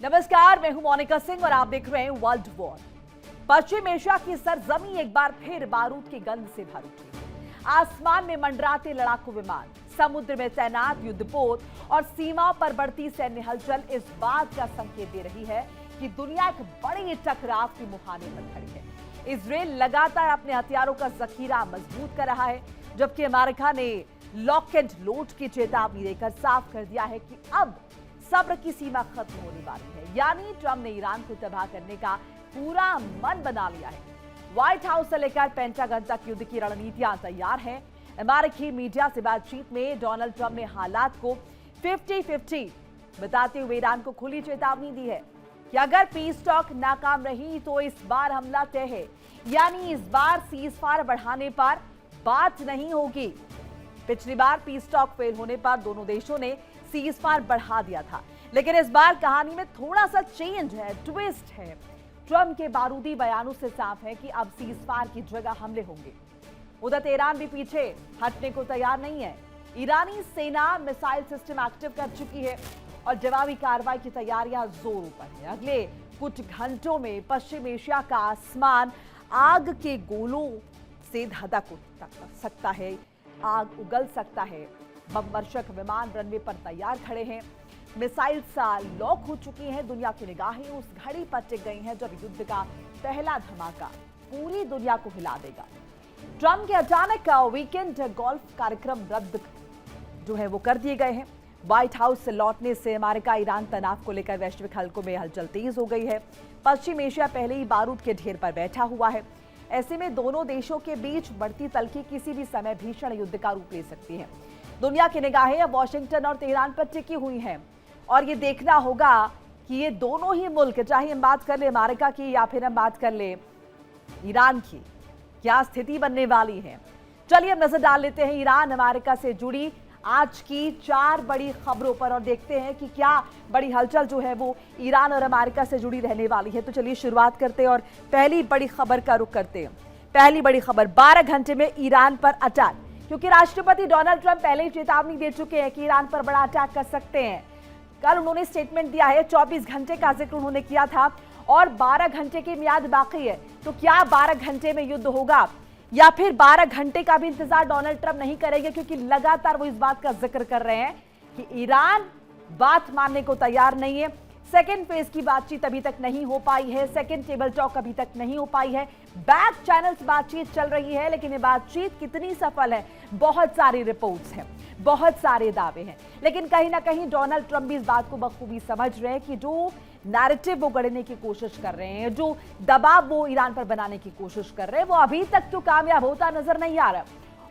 नमस्कार, मैं हूं मोनिका सिंह और आप देख रहे हैं वर्ल्ड वॉर। पश्चिम एशिया की सरजमी एक बार फिर बारूद की गंध से भर उठी। आसमान में मंडराते लड़ाकू विमान, समुद्र में तैनात युद्धपोत और सीमाओं पर बढ़ती सैन्य हलचल इस बात का संकेत दे रही है कि दुनिया एक बड़े टकराव के मुहाने पर खड़ी है। इजरायल लगातार अपने हथियारों का जखीरा मजबूत कर रहा है, जबकि अमेरिका ने लॉक एंड लोड की चेतावनी देकर साफ कर दिया है कि अब सब्र की सीमा खत्म होने वाली है। यानी ट्रंप ने ईरान को तबाह करने का पूरा मन बना लिया है। व्हाइट हाउस से लेकर पेंटागन तक युद्ध की रणनीतियां तैयार हैं। अमेरिकी मीडिया से बातचीत में डोनाल्ड ट्रंप ने हालात को 50-50 बताते हुए ईरान को खुली चेतावनी दी है कि अगर पीस टॉक नाकाम रही तो इस बार हमला तय है। यानी इस बार सीजफायर बढ़ाने पर बात नहीं होगी। पिछली बार पीस टॉक फेल होने पर दोनों देशों ने सीजफायर बढ़ा दिया था, लेकिन इस बार कहानी में थोड़ा सा चेंज है, ट्विस्ट है। ट्रंप के बारूदी बयानों से साफ है कि अब सीजफायर की जगह हमले होंगे। उधर तेहरान भी पीछे हटने को तैयार नहीं है। ईरानी सेना मिसाइल सिस्टम एक्टिव कर चुकी है और जवाबी कार्रवाई की तैयारियां जोरों पर है। अगले कुछ घंटों में पश्चिम एशिया का आसमान आग के गोलों से धधक सकता है, आग उगल सकता है। बमवर्षक विमान रनवे पर तैयार खड़े हैं। मिसाइल लॉक हो चुकी हैं। दुनिया की निगाहें उस घड़ी पर टिक गई हैं जब युद्ध का पहला धमाका पूरी दुनिया को हिला देगा। ट्रंप के अचानक वीकेंड गोल्फ कार्यक्रम रद्द जो है वो कर दिए गए हैं। व्हाइट हाउस से लौटने से अमेरिका ईरान तनाव को लेकर वैश्विक हलकों में हलचल तेज हो गई है। पश्चिम एशिया पहले ही बारूद के ढेर पर बैठा हुआ है। ऐसे में दोनों देशों के बीच बढ़ती तल्खी किसी भी समय भीषण युद्ध का रूप ले सकती है। दुनिया की निगाहें अब वॉशिंगटन और तेहरान पर टिकी हुई हैं और ये देखना होगा कि ये दोनों ही मुल्क, चाहे हम बात कर ले अमेरिका की या फिर हम बात कर ले ईरान की, क्या स्थिति बनने वाली है। चलिए अब नजर डाल लेते हैं ईरान अमेरिका से जुड़ी आज की 4 बड़ी खबरों पर और देखते हैं कि क्या बड़ी हलचल जो है वो ईरान और अमेरिका से जुड़ी रहने वाली है। तो चलिए शुरुआत करते हैं और पहली बड़ी खबर का रुख करते हैं। पहली बड़ी खबर, 12 घंटे में ईरान पर अटैक, क्योंकि राष्ट्रपति डोनाल्ड ट्रंप पहले ही चेतावनी दे चुके हैं कि ईरान पर बड़ा अटैक कर सकते हैं। कल उन्होंने स्टेटमेंट दिया है, 24 घंटे का जिक्र उन्होंने किया था और 12 घंटे की मियाद बाकी है। तो क्या 12 घंटे में युद्ध होगा या फिर 12 घंटे का भी इंतजार डोनाल्ड ट्रंप नहीं करेंगे, क्योंकि लगातार वो इस बात का जिक्र कर रहे हैं कि ईरान बात मानने को तैयार नहीं है। सेकेंड फेज की बातचीत अभी तक नहीं हो पाई है, सेकेंड टेबल टॉक अभी तक नहीं हो पाई है। बैक चैनल्स बातचीत चल रही है, लेकिन ये बातचीत कितनी सफल है, बहुत सारी रिपोर्ट्स हैं, बहुत सारे दावे हैं। लेकिन कहीं ना कहीं डोनाल्ड ट्रंप भी इस बात को बखूबी समझ रहे हैं कि जो नैरेटिव वो गढ़ने की कोशिश कर रहे हैं, जो दबाव वो ईरान पर बनाने की कोशिश कर रहे हैं, वो अभी तक तो कामयाब होता नजर नहीं आ रहा।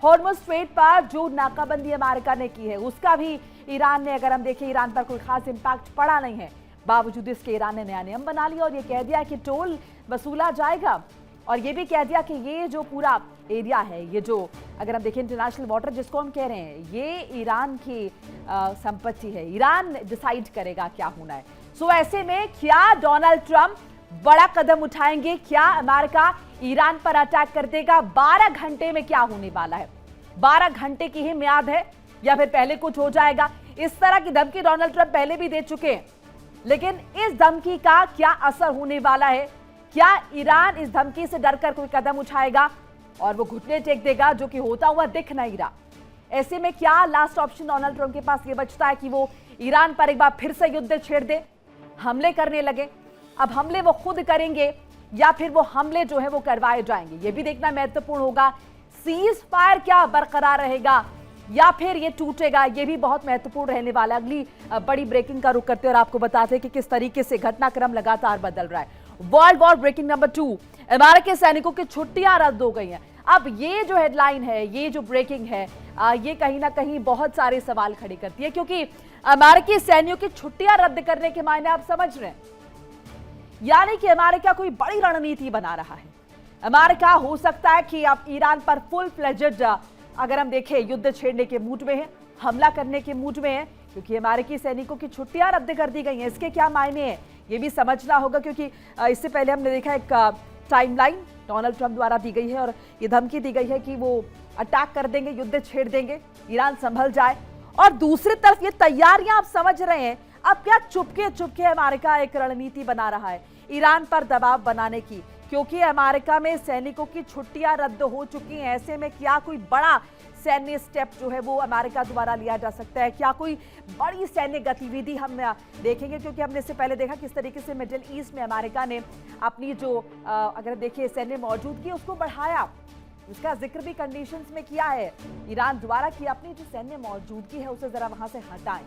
हॉर्मुज़ स्ट्रेट पर जो नाकाबंदी अमेरिका ने की है उसका भी ईरान ने, अगर हम देखें, ईरान पर कोई खास इंपैक्ट पड़ा नहीं है। बावजूद इसके ईरान ने नया नियम बना लिया और ये कह दिया कि टोल वसूला जाएगा और ये भी कह दिया कि ये जो पूरा एरिया है, ये जो अगर हम देखें इंटरनेशनल वाटर जिसको हम कह रहे हैं, ये ईरान की संपत्ति है। ईरान डिसाइड करेगा क्या होना है। सो ऐसे में क्या डोनाल्ड ट्रंप बड़ा कदम उठाएंगे? क्या अमेरिका ईरान पर अटैक कर देगा? 12 घंटे में क्या होने वाला है? 12 घंटे की ही मियाद है या फिर पहले कुछ हो जाएगा? इस तरह की धमकी डोनाल्ड ट्रंप पहले भी दे चुके हैं, लेकिन इस धमकी का क्या असर होने वाला है? क्या ईरान इस धमकी से डरकर कोई कदम उठाएगा और वो घुटने टेक देगा, जो कि होता हुआ दिख नहीं रहा? ऐसे में क्या लास्ट ऑप्शन डोनाल्ड ट्रंप के पास ये बचता है कि वो ईरान पर एक बार फिर से युद्ध छेड़ दे, हमले करने लगे? अब हमले वो खुद करेंगे या फिर वो हमले जो है वो करवाए जाएंगे, ये भी देखना महत्वपूर्ण होगा। सीज फायर क्या बरकरार रहेगा या फिर ये टूटेगा, ये भी बहुत महत्वपूर्ण रहने वाला है। अगली बड़ी ब्रेकिंग का रुख करते हैं और आपको बताते हैं कि किस तरीके से घटनाक्रम लगातार बदल रहा है। वर्ल्ड वॉर ब्रेकिंग नंबर 2, अमेरिकी सैनिकों की छुट्टियां रद्द हो गई हैं। अब ये जो हेडलाइन है, ये जो ब्रेकिंग है, ये कहीं ना कहीं बहुत सारे सवाल खड़े करती है, क्योंकि अमेरिकी सैनिकों की छुट्टियां रद्द करने के मायने आप समझ रहे हैं। यानी कि अमेरिका कोई बड़ी रणनीति बना रहा है। अमेरिका हो सकता है कि अब ईरान पर फुल फ्लेजेड, अगर हम देखें, युद्ध छेड़ने के मूड में है, हमला करने के मूड में है, क्योंकि अमेरिकी सैनिकों की छुट्टियां रद्द कर दी गई हैं। इसके क्या मायने हैं ये भी समझना होगा, क्योंकि इससे पहले हमने देखा एक टाइमलाइन डोनाल्ड ट्रंप द्वारा दी गई है और ये धमकी दी गई है कि वो अटैक कर देंगे, युद्ध छेड़ देंगे, ईरान संभल जाए। और दूसरी तरफ ये तैयारियां आप समझ रहे हैं, अब क्या चुपके चुपके अमेरिका एक रणनीति बना रहा है ईरान पर दबाव बनाने की, क्योंकि अमेरिका में सैनिकों की छुट्टियां रद्द हो चुकी हैं। ऐसे में क्या कोई बड़ा सैन्य स्टेप जो है वो अमेरिका द्वारा लिया जा सकता है? क्या कोई बड़ी सैन्य गतिविधि हम देखेंगे? क्योंकि हमने इससे पहले देखा किस तरीके से मिडिल ईस्ट में अमेरिका ने अपनी जो अगर देखिए सैन्य मौजूदगी उसको बढ़ाया, उसका जिक्र भी कंडीशंस में किया है ईरान द्वारा कि अपनी जो सैन्य मौजूदगी है उसे जरा वहां से हटाएं।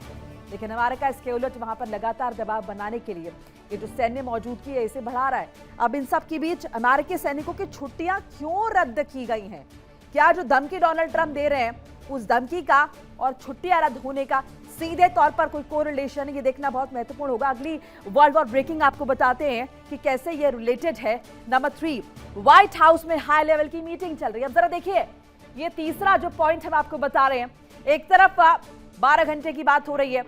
लेकिन अमेरिका इसके उलट वहां पर लगातार दबाव बनाने के लिए ये जो सैन्य मौजूदगी है इसे बढ़ा रहा है। अब इन सब के बीच अमेरिकी सैनिकों की छुट्टियां क्यों रद्द की गई हैं? क्या जो धमकी डोनाल्ड ट्रंप दे रहे हैं उस धमकी का और छुट्टियां रद्द होने का सीधे तौर पर कोई कोरिलेशन, ये देखना बहुत महत्वपूर्ण होगा। अगली वर्ल्ड वॉर ब्रेकिंग आपको बताते हैं कि कैसे ये रिलेटेड है। नंबर 3, व्हाइट हाउस में हाई लेवल की मीटिंग चल रही है। अब जरा देखिए, ये तीसरा जो पॉइंट हम आपको बता रहे हैं, एक तरफ 12 घंटे की बात हो रही है,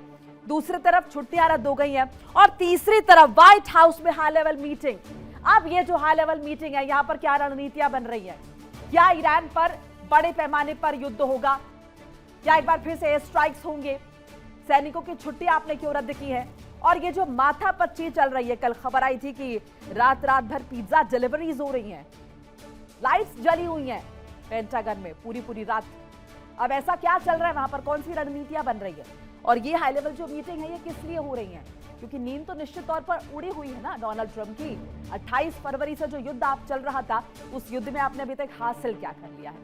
दूसरी तरफ छुट्टियां रद्द हो गई हैं और तीसरी तरफ व्हाइट हाउस में हाई लेवल मीटिंग। अब ये जो हाई लेवल मीटिंग है, यहां पर क्या रणनीतियां बन रही है? क्या ईरान पर बड़े पैमाने पर युद्ध होगा? क्या एक बार फिर से एयर स्ट्राइक्स होंगे? सैनिकों की छुट्टी आपने क्यों रद्द की है? और ये जो माथापच्ची चल रही है, कल खबर आई थी कि रात रात भर पिज्जा डिलीवरीज हो रही हैं, लाइट्स जली हुई हैं पेंटागन में पूरी पूरी रात। अब ऐसा क्या चल रहा है वहां पर? कौन सी रणनीतियां बन रही है? और ये हाई लेवल जो मीटिंग है ये किस लिए हो रही है? क्योंकि नींद तो निश्चित तौर पर उड़ी हुई है ना डोनाल्ड ट्रंप की। 28 फरवरी से जो युद्ध आप चल रहा था उस युद्ध में आपने अभी तक हासिल क्या कर लिया है?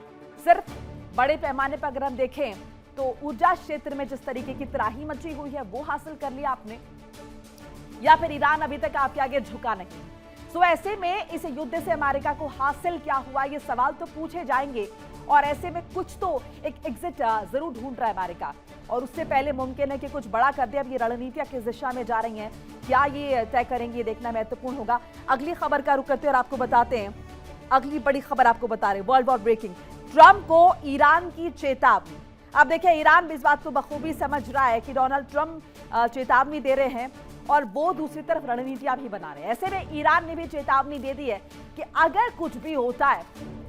सिर्फ बड़े पैमाने पर अगर हम देखें तो ऊर्जा क्षेत्र में जिस तरीके की त्राही मची हुई है वो हासिल कर लिया आपने, या फिर ईरान अभी तक आपके आगे झुका नहीं? सो ऐसे में इस युद्ध से अमेरिका को हासिल क्या हुआ, ये सवाल तो पूछे जाएंगे। और ऐसे में कुछ तो एक एग्जिट जरूर ढूंढ रहा है अमेरिका, और उससे पहले मुमकिन है कि कुछ बड़ा कर दे। अब ये रणनीतियां किस दिशा में जा रही हैं, क्या ये तय करेंगे, ये देखना महत्वपूर्ण होगा। अगली खबर का रुख करते हैं और आपको बताते हैं, अगली बड़ी खबर आपको बता रहे हैं, वर्ल्ड वॉर ब्रेकिंग, ट्रंप को ईरान की चेतावनी। अब देखिए, ईरान भी इस बात को बखूबी समझ रहा है कि डोनाल्ड ट्रंप चेतावनी दे रहे हैं और वो दूसरी तरफ रणनीतियां भी बना रहे हैं। ऐसे में ईरान ने भी चेतावनी दे दी है कि अगर कुछ भी होता है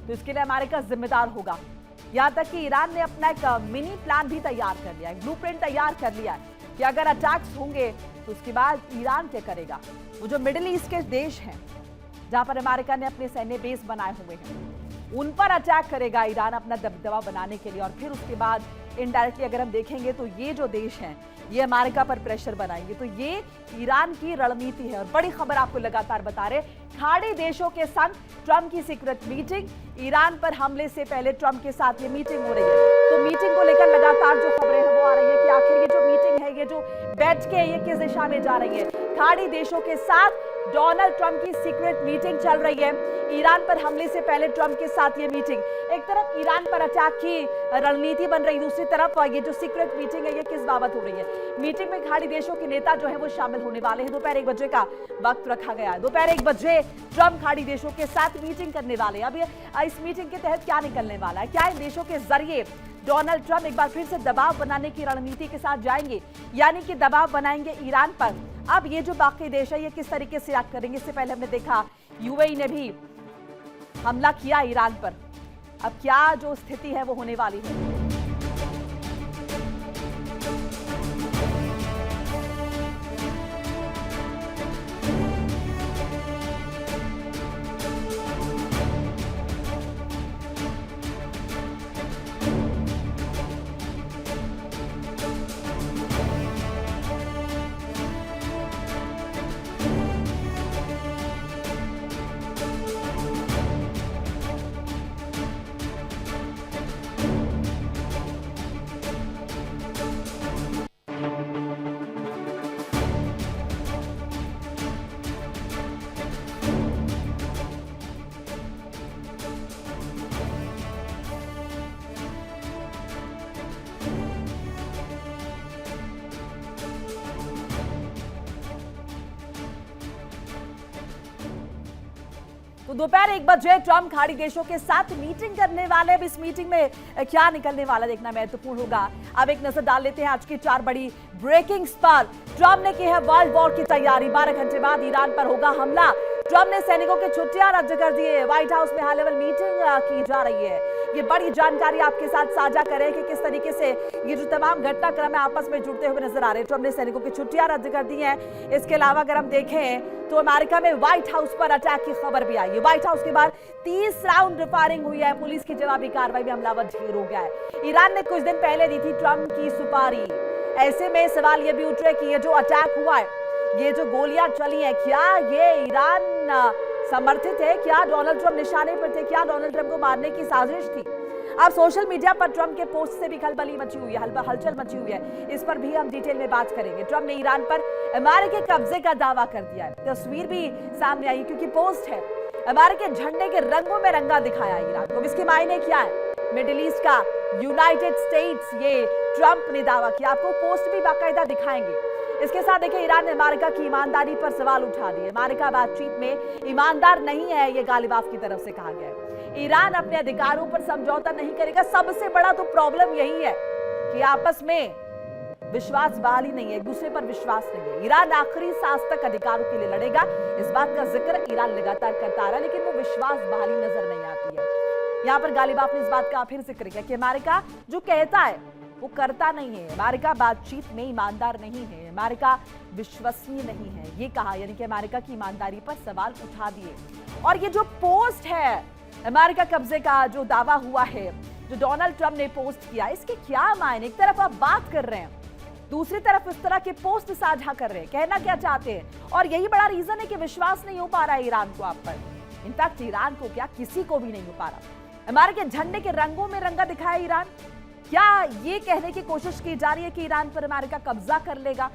तो इसके लिए अमेरिका जिम्मेदार होगा। यहां तक कि ईरान ने अपना एक मिनी प्लान भी तैयार कर लिया है, ब्लूप्रिंट तैयार कर लिया है कि अगर अटैक्स होंगे तो उसके बाद ईरान क्या करेगा। वो जो मिडिल ईस्ट के देश हैं जहां पर अमेरिका ने अपने सैन्य बेस बनाए हुए हैं, उन पर अटैक करेगा ईरान अपना दबदबा बनाने के लिए। और फिर उसके बाद इनडायरेक्टली अगर हम देखेंगे तो ये जो देश हैं ये अमेरिका पर प्रेशर बनाएंगे। तो ये ईरान की रणनीति है। और बड़ी खबर आपको लगातार बता रहे, खाड़ी देशों के संग ट्रंप की सीक्रेट मीटिंग। ईरान पर हमले से पहले ट्रंप के साथ ये मीटिंग हो रही है। तो मीटिंग को लेकर लगातार जो खबरें हैं वो आ रही है कि आखिर ये जो मीटिंग है, ये जो बैठ के ये किस दिशा में जा रही है। खाड़ी देशों के साथ डोनाल्ड ट्रंप की सीक्रेट मीटिंग चल रही है। ईरान पर हमले से पहले ट्रंप के साथ ये मीटिंग, एक तरफ ईरान पर अटैक की रणनीति बन रही, दूसरी तरफ ये जो सीक्रेट मीटिंग है ये किस बाबत हो रही है। मीटिंग में खाड़ी देशों के नेता जो है वो शामिल होने वाले हैं। दोपहर 1 बजे का वक्त रखा गया है। दोपहर 1 बजे ट्रंप खाड़ी देशों के साथ मीटिंग करने वाले हैं। अब इस मीटिंग के तहत क्या निकलने वाला है? क्या इन देशों के जरिए डोनाल्ड ट्रंप एक बार फिर से दबाव बनाने की रणनीति के साथ जाएंगे, यानी कि दबाव बनाएंगे ईरान पर? अब ये जो बाकी देश है ये किस तरीके से रिएक्ट करेंगे? इससे पहले हमने देखा यूएई ने भी हमला किया ईरान पर। अब क्या जो स्थिति है वो होने वाली है? तो दोपहर 1 बजे ट्रंप खाड़ी देशों के साथ मीटिंग करने वाले। अब इस मीटिंग में क्या निकलने वाला देखना महत्वपूर्ण होगा। अब एक नजर डाल लेते हैं आज की 4 बड़ी ब्रेकिंग्स पर। ट्रंप ने की है वर्ल्ड वॉर की तैयारी, 12 घंटे बाद ईरान पर होगा हमला। ट्रंप ने सैनिकों की छुट्टियां रद्द कर दी है। व्हाइट हाउस में हाई लेवल मीटिंग की जा रही है। ये बड़ी जानकारी आपके साथ साझा करें कि किस तरीके से ये जो तमाम घटनाक्रम है आपस में जुड़ते हुए नजर आ रहे हैं। ट्रंप ने सैनिकों की छुट्टियां रद्द कर दी हैं। इसके अलावा अगर हम देखें तो अमेरिका में व्हाइट हाउस पर अटैक की खबर भी आई है। व्हाइट हाउस के बाद 30 राउंड फायरिंग हुई है। पुलिस की जवाबी कार्रवाई में हमलावर ढेर हो गया है। ईरान ने कुछ दिन पहले दी थी ट्रंप की सुपारी। ऐसे में सवाल ये भी उठ रहे कि ये जो अटैक हुआ है, ये जो गोलियां चली हैं, क्या ये ईरान समर्थित है? क्या डोनाल्ड ट्रंप निशाने पर थे? क्या डोनाल्ड ट्रंप को मारने की साजिश थी? अब सोशल मीडिया पर ट्रंप के पोस्ट से भी खलबली मची हुई है, हलचल मची हुई है। इस पर भी हम डिटेल में बात करेंगे। ट्रंप ने ईरान पर अमेरिकी कब्जे का दावा कर दिया है। तस्वीर भी सामने आई क्योंकि पोस्ट है। अमेरिकी झंडे के रंगों में रंगा दिखाया ईरान को। इसके मायने क्या है? मिडिल ईस्ट का यूनाइटेड स्टेट्स, ये ट्रंप ने दावा किया। आपको पोस्ट भी बाकायदा दिखाएंगे। इसके साथ देखिए, ईरान ने अमेरिका की ईमानदारी पर सवाल उठा दिए। अमेरिका बातचीत में ईमानदार नहीं है, ये गालिबाफ की तरफ से कहा गया है। ईरान अपने अधिकारों पर समझौता नहीं करेगा। सबसे बड़ा तो प्रॉब्लम यही है कि आपस में विश्वास बहाली नहीं है, एक दूसरे पर विश्वास नहीं है। ईरान आखिरी सांस तक अधिकारों के लिए लड़ेगा, इस बात का जिक्र ईरान लगातार करता रहा, लेकिन वो विश्वास बहाली नजर नहीं आती है। यहाँ पर गालिबाफ ने इस बात का फिर जिक्र किया कि अमेरिका जो कहता है वो करता नहीं है। अमेरिका बातचीत में ईमानदार नहीं है, अमेरिका विश्वसनीय नहीं है, ये कहा। यानी कि अमेरिका की ईमानदारी पर सवाल उठा दिए। और ये जो पोस्ट है अमेरिका कब्जे का जो दावा हुआ है, जो डोनाल्ड ट्रंप ने पोस्ट किया, इसके क्या मायने? एक तरफ आप बात कर रहे हैं, दूसरी तरफ इस तरह के पोस्ट साझा कर रहे हैं, कहना क्या चाहते हैं? और यही बड़ा रीजन है कि विश्वास नहीं हो पा रहा है ईरान को आप पर। इनफैक्ट ईरान को क्या, किसी को भी नहीं हो पा रहा। अमेरिका के झंडे के रंगों में रंगा दिखाया ईरान। क्या ये कहने की कोशिश की जा रही है कि ईरान पर अमेरिका कब्जा कर लेगा?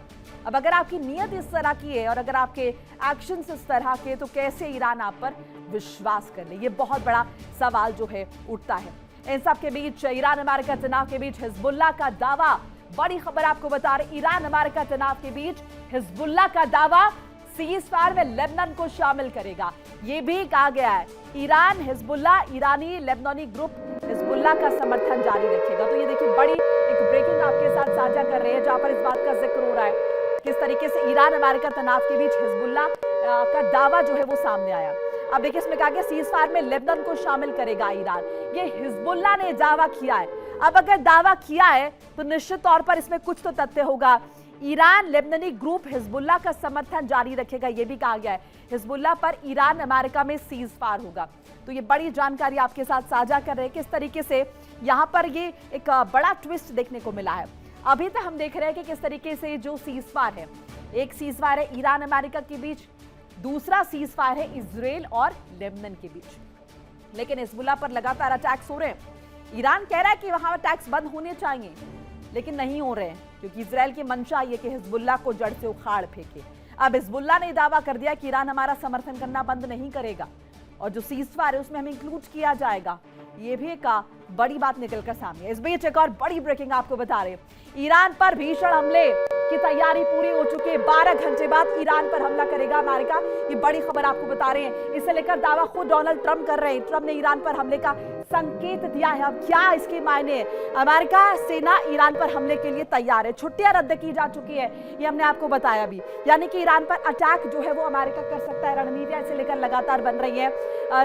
अब अगर आपकी नीयत इस तरह की है और अगर आपके एक्शंस इस तरह के, तो कैसे ईरान आप पर विश्वास कर ले? ये बहुत बड़ा सवाल जो है उठता है। इन सब के बीच ईरान अमेरिका तनाव के बीच हिजबुल्लाह का दावा। बड़ी खबर आपको बता रहे, ईरान अमेरिका तनाव के बीच हिजबुल्लाह का दावा सीज फायर में लेबनान को शामिल करेगा। ये भी कहा गया है ईरान हिजबुल्लाह, ईरानी लेबनानी ग्रुप हिजबुल्लाह का समर्थन जारी रखेगा। तो ये देखिए, बड़ी एक ब्रेकिंग आपके साथ साझा कर रहे हैं, जहां पर इस बात का जिक्र हो रहा है किस तरीके से ईरान अमेरिका तनाव के बीच हिजबुल्लाह का दावा जो है वो सामने आया। अब देखिए, इसमें कहा गया सीज फायर में लेबनान को शामिल करेगा ईरान। ये हिजबुल्लाह ने दावा किया है। अब अगर दावा किया है तो निश्चित तौर पर इसमें कुछ तो तथ्य होगा। ईरान लेबनानी ग्रुप हिजबुल्लाह का समर्थन जारी रखेगा, यह भी कहा गया है। हिजबुल्लाह पर ईरान अमेरिका में सीज फायर होगा। तो ये बड़ी जानकारी आपके साथ साझा कर रहे हैं किस तरीके से यहाँ पर ये एक बड़ा ट्विस्ट देखने को मिला है। अभी तक हम देख रहे हैं कि किस तरीके से जो सीज फायर है, एक सीज फायर है ईरान अमेरिका के बीच, दूसरा सीज फायर है इजराइल और लेबनान के बीच। लेकिन हिजबुल्लाह पर लगातार अटैक्स हो रहे हैं। ईरान कह रहा है कि वहां अटैक्स बंद होने चाहिए, लेकिन नहीं हो रहे हैं, क्योंकि इजराइल की मंशा ये कि हिजबुल्लाह को जड़ से उखाड़ फेंके। अब हिजबुल्लाह ने दावा कर दिया कि ईरान हमारा समर्थन करना बंद नहीं करेगा और जो सीज फायर है उसमें हमें इंक्लूड किया जाएगा। ये भी एक बड़ी बात निकलकर सामने है। इस बीच एक और बड़ी ब्रेकिंग आपको बता रहे हैं, ईरान पर भीषण हमले की तैयारी पूरी हो चुकी है। 12 घंटे बाद ईरान पर हमला करेगा अमेरिका, ये बड़ी खबर आपको बता रहे हैं। इसे लेकर दावा खुद डोनाल्ड ट्रंप कर रहे हैं। ट्रंप ने ईरान पर हमले का संकेत दिया है। अब क्या इसके मायने? अमेरिका सेना ईरान पर हमले के लिए तैयार है। छुट्टियां रद्द की जा चुकी है, ये हमने आपको बताया भी। यानी कि ईरान पर अटैक जो है वो अमेरिका कर सकता है। रणनीतियां इसे लेकर लगातार बन रही है।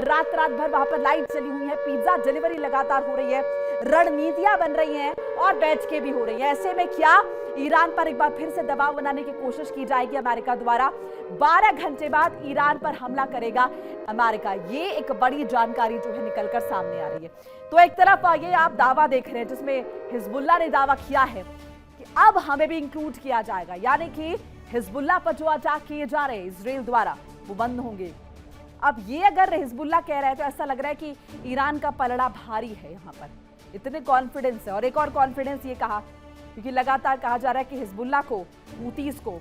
रात भर वहां पर लाइट चली हुई है, पिज्जा डिलीवरी लगातार हो रही है, रणनीतियां बन रही हैं और बैठ के भी हो रही है। ऐसे में क्या ईरान पर एक बार फिर से दबाव बनाने की कोशिश की जाएगी अमेरिका द्वारा? 12 घंटे बाद ईरान पर हमला करेगा अमेरिका, ये एक बड़ी जानकारी जो है निकलकर सामने आ रही है। तो एक तरफ ये आप दावा देख रहे हैं जिसमें हिजबुल्लाह ने दावा किया है कि अब हमें भी इंक्लूड किया जाएगा, यानी कि हिजबुल्लाह पर जो अटैक किए जा रहे हैं इजराइल द्वारा वो बंद होंगे। अब ये अगर हिजबुल्लाह कह रहा है तो ऐसा लग रहा है कि ईरान का पलड़ा भारी है। यहाँ पर इतने कॉन्फिडेंस है। और एक और कॉन्फिडेंस ये कहा, क्योंकि लगातार कहा जा रहा है कि हिजबुल्लाह को, हूतीस को,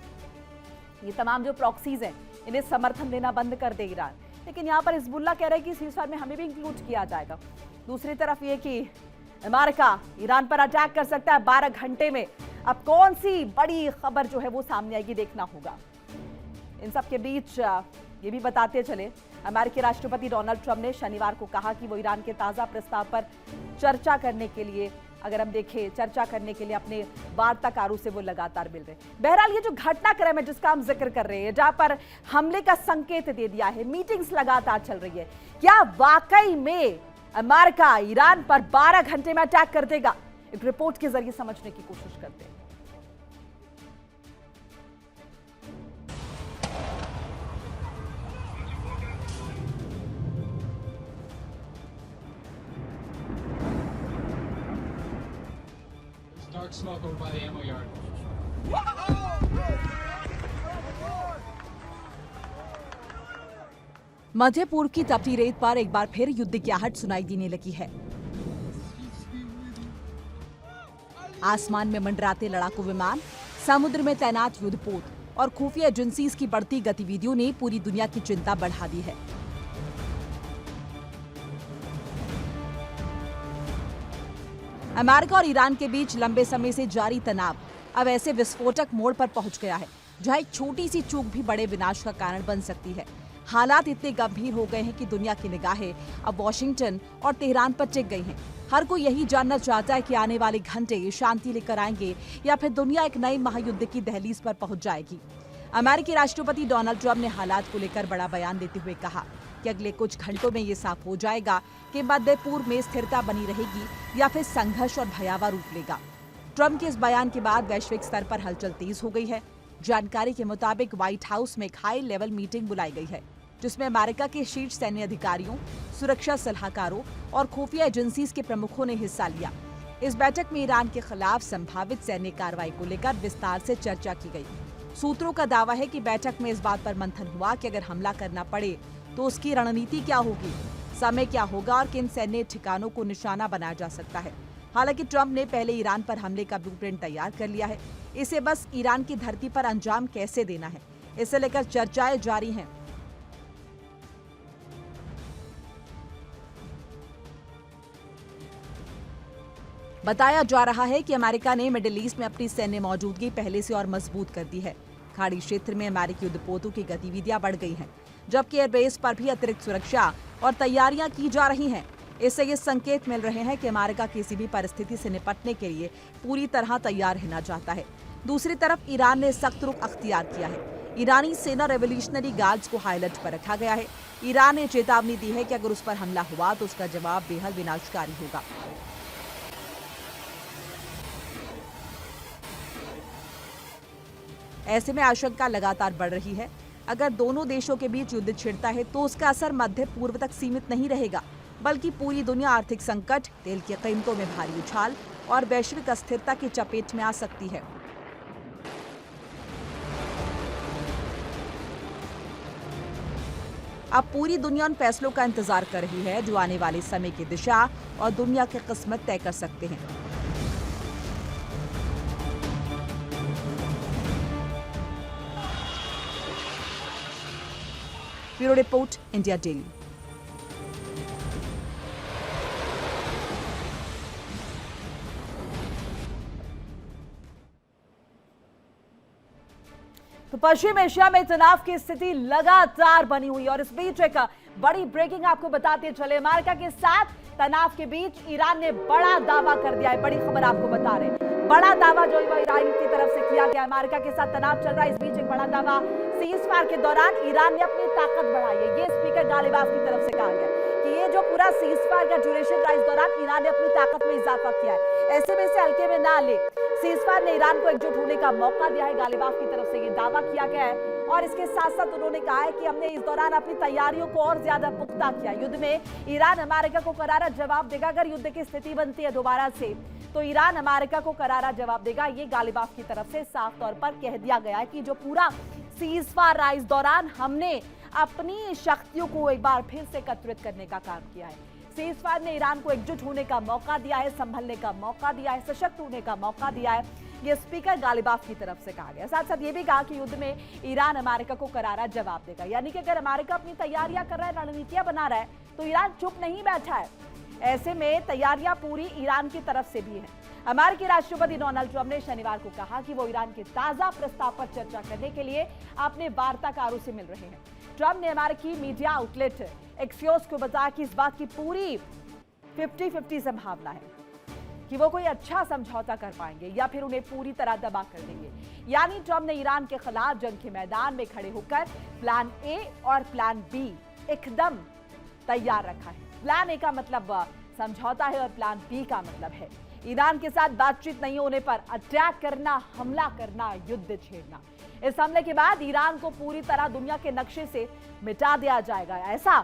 ये तमाम जो प्रॉक्सीज हैं इन्हें समर्थन देना बंद कर दे ईरान। लेकिन यहाँ पर हिजबुल्लाह कह रहा है कि सीज फायर में हमें भी इंक्लूड किया जाएगा। दूसरी तरफ ये कि अमेरिका ईरान पर अटैक कर सकता है 12 घंटे में। अब कौन सी बड़ी खबर जो है वो सामने आएगी, देखना होगा। इन सब के बीच ये भी बताते चले, अमेरिकी राष्ट्रपति डोनाल्ड ट्रंप ने शनिवार को कहा कि वो ईरान के ताजा प्रस्ताव पर चर्चा करने के लिए, अगर हम देखें, चर्चा करने के लिए अपने वार्ताकारों से वो लगातार मिल रहे हैं। बहरहाल ये जो घटनाक्रम है जिसका हम जिक्र कर रहे हैं, जहां पर हमले का संकेत दे दिया है, मीटिंग्स लगातार चल रही है, क्या वाकई में अमेरिका ईरान पर 12 घंटे में अटैक कर देगा। एक रिपोर्ट के जरिए समझने की कोशिश करते हैं। Dark smoke over by the ammo yard. मध्य पूर्व की तपती रेत पर एक बार फिर युद्ध की आहट सुनाई देने लगी है। आसमान में मंडराते लड़ाकू विमान, समुद्र में तैनात युद्धपोत और खुफिया एजेंसीज की बढ़ती गतिविधियों ने पूरी दुनिया की चिंता बढ़ा दी है। अमेरिका और ईरान के बीच लंबे समय से जारी तनाव अब ऐसे विस्फोटक मोड़ पर पहुंच गया है जहां एक छोटी सी चूक भी बड़े विनाश का कारण बन सकती है। हालात इतने गंभीर हो गए हैं कि दुनिया की निगाहें अब वॉशिंगटन और तेहरान पर टिक गई हैं। हर कोई यही जानना चाहता है कि आने वाले घंटे शांति लेकर आएंगे या फिर दुनिया एक नए महायुद्ध की दहलीज पर पहुंच जाएगी। अमेरिकी राष्ट्रपति डोनाल्ड ट्रंप ने हालात को लेकर बड़ा बयान देते हुए कहा कि अगले कुछ घंटों में ये साफ हो जाएगा कि मध्य पूर्व में स्थिरता बनी रहेगी या फिर संघर्ष और भयावह रूप लेगा। ट्रंप के इस बयान के बाद वैश्विक स्तर पर हलचल तेज हो गई है। जानकारी के मुताबिक व्हाइट हाउस में एक हाई लेवल मीटिंग बुलाई गई है जिसमें अमेरिका के शीर्ष सैन्य अधिकारियों, सुरक्षा सलाहकारों और खुफिया एजेंसीज के प्रमुखों ने हिस्सा लिया। इस बैठक में ईरान के खिलाफ संभावित सैन्य कार्रवाई को लेकर विस्तार से चर्चा की गई। सूत्रों का दावा है कि बैठक में इस बात पर मंथन हुआ कि अगर हमला करना पड़े तो उसकी रणनीति क्या होगी, समय क्या होगा और किन सैन्य ठिकानों को निशाना बनाया जा सकता है। हालांकि ट्रंप ने पहले ईरान पर हमले का ब्लूप्रिंट तैयार कर लिया है। इसे बस ईरान की धरती पर अंजाम कैसे देना है, इसे लेकर चर्चाएं जारी हैं। बताया जा रहा है कि अमेरिका ने मिडिल ईस्ट में अपनी सैन्य मौजूदगी पहले से और मजबूत कर दी है। खाड़ी क्षेत्र में अमेरिकी युद्धपोतों की गतिविधियां बढ़ गई हैं, जबकि एयरबेस पर भी अतिरिक्त सुरक्षा और तैयारियां की जा रही हैं। इससे ये संकेत मिल रहे हैं कि अमेरिका किसी भी परिस्थिति से निपटने के लिए पूरी तरह तैयार रहना चाहता है। दूसरी तरफ ईरान ने सख्त रुख अख्तियार किया है। ईरानी सेना रेवोल्यूशनरी गार्ड्स को हाई अलर्ट पर रखा गया है। ईरान ने चेतावनी दी है कि अगर उस पर हमला हुआ तो उसका जवाब बेहद विनाशकारी होगा। ऐसे में आशंका लगातार बढ़ रही है, अगर दोनों देशों के बीच युद्ध छिड़ता है तो उसका असर मध्य पूर्व तक सीमित नहीं रहेगा, बल्कि पूरी दुनिया आर्थिक संकट, तेल की कीमतों में भारी उछाल और वैश्विक अस्थिरता की चपेट में आ सकती है। अब पूरी दुनिया उन फैसलों का इंतजार कर रही है जो आने वाले समय की दिशा और दुनिया की किस्मत तय कर सकते हैं। Bureau report, India daily. तो पश्चिम एशिया में तनाव की स्थिति लगातार बनी हुई और इस बीच एक बड़ी ब्रेकिंग आपको बताते चले। अमेरिका के साथ तनाव के बीच ईरान ने बड़ा दावा कर दिया है। बड़ी खबर आपको बता रहे हैं, बड़ा दावा जो ईरान की तरफ से किया गया। अमेरिका के साथ तनाव चल रहा है, इस बीच एक बड़ा दावा, सीज़फायर के दौरान ईरान ने अपनी ताकत बढ़ाई है। ये स्पीकर गालिबाफ की तरफ से कहा गया कि ये जो पूरा सीज़फायर का ड्यूरेशन रहा, इस दौरान ईरान ने अपनी ताकत में इजाफा किया है। ऐसे में से हल्के में ना ले, सीज़फायर ने ईरान को एकजुट होने का मौका दिया है। गालिबाफ की तरफ से ये दावा किया गया है और इसके साथ साथ उन्होंने कहा है कि हमने इस दौरान अपनी तैयारियों को और ज्यादा पुख्ता किया। युद्ध में ईरान अमेरिका को करारा जवाब देगा। अगर युद्ध की स्थिति बनती है दोबारा से तो ईरान अमेरिका को करारा जवाब देगा। ये गालिबाफ की तरफ से साफ तौर पर कह दिया गया है कि जो पूरा सीज़फायर रहा, इस दौरान हमने अपनी शक्तियों को एक बार फिर से एकत्रित करने का काम किया है। सीज़फायर ने ईरान को एकजुट होने का मौका दिया है, संभलने का मौका दिया है, सशक्त होने का मौका दिया है। ये स्पीकर गालिबाफ की तरफ से कहा गया। साथ साथ ये भी कहा कि युद्ध में ईरान अमेरिका को करारा जवाब देगा। यानी कि अगर अमेरिका अपनी तैयारियां कर रहा है, रणनीतियां बना रहा है, तो ईरान चुप नहीं बैठा है। ऐसे में तैयारियां पूरी ईरान की तरफ से भी है। अमेरिकी राष्ट्रपति डोनाल्ड ट्रंप ने शनिवार को कहा कि वो ईरान के ताजा प्रस्ताव पर चर्चा करने के लिए अपने वार्ताकारों से मिल रहे हैं। ट्रंप ने अमेरिकी मीडिया आउटलेट एक्सियोस को बताया कि इस बात की पूरी 50-50 संभावना है कि वो कोई अच्छा समझौता कर पाएंगे या फिर उन्हें पूरी तरह दबा कर देंगे। यानी ट्रंप ने ईरान के खिलाफ जंग के मैदान में खड़े होकर प्लान ए और प्लान बी एकदम तैयार रखा है। प्लान ए का मतलब समझौता है और प्लान बी का मतलब है ईरान के साथ बातचीत नहीं होने पर अटैक करना, हमला करना, युद्ध छेड़ना। इस हमले के बाद ईरान को पूरी तरह दुनिया के नक्शे से मिटा दिया जाएगा, ऐसा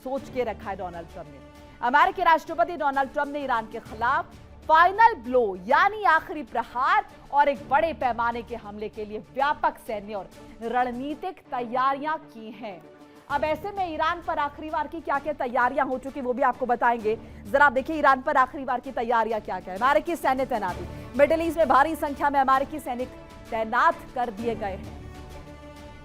सोच के रखा है डोनाल्ड ट्रंप ने। अमेरिकी राष्ट्रपति डोनाल्ड ट्रंप ने ईरान के खिलाफ फाइनल ब्लो यानी आखिरी प्रहार और एक बड़े पैमाने के हमले के लिए व्यापक सैन्य और रणनीतिक तैयारियां की हैं। अब ऐसे में ईरान पर आखिरी बार की क्या क्या तैयारियां हो चुकी वो भी आपको बताएंगे। जरा आप देखिए ईरान पर आखिरी बार की तैयारियां क्या क्या है। अमेरिकी सैन्य तैनाती, मिडिल ईस्ट में भारी संख्या में अमेरिकी सैनिक तैनात कर दिए गए हैं।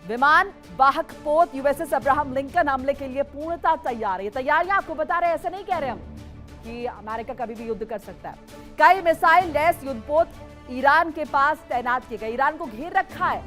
विमान वाहक पोत यूएसएस अब्राहम लिंकन हमले के लिए पूर्णतः तैयार है। ये तैयारियां आपको बता रहे हैं, ऐसा नहीं कह रहे हम कि अमेरिका कभी भी युद्ध कर सकता है। कई मिसाइल लैस युद्धपोत ईरान के पास तैनात किए गए। ईरान को घेर रखा है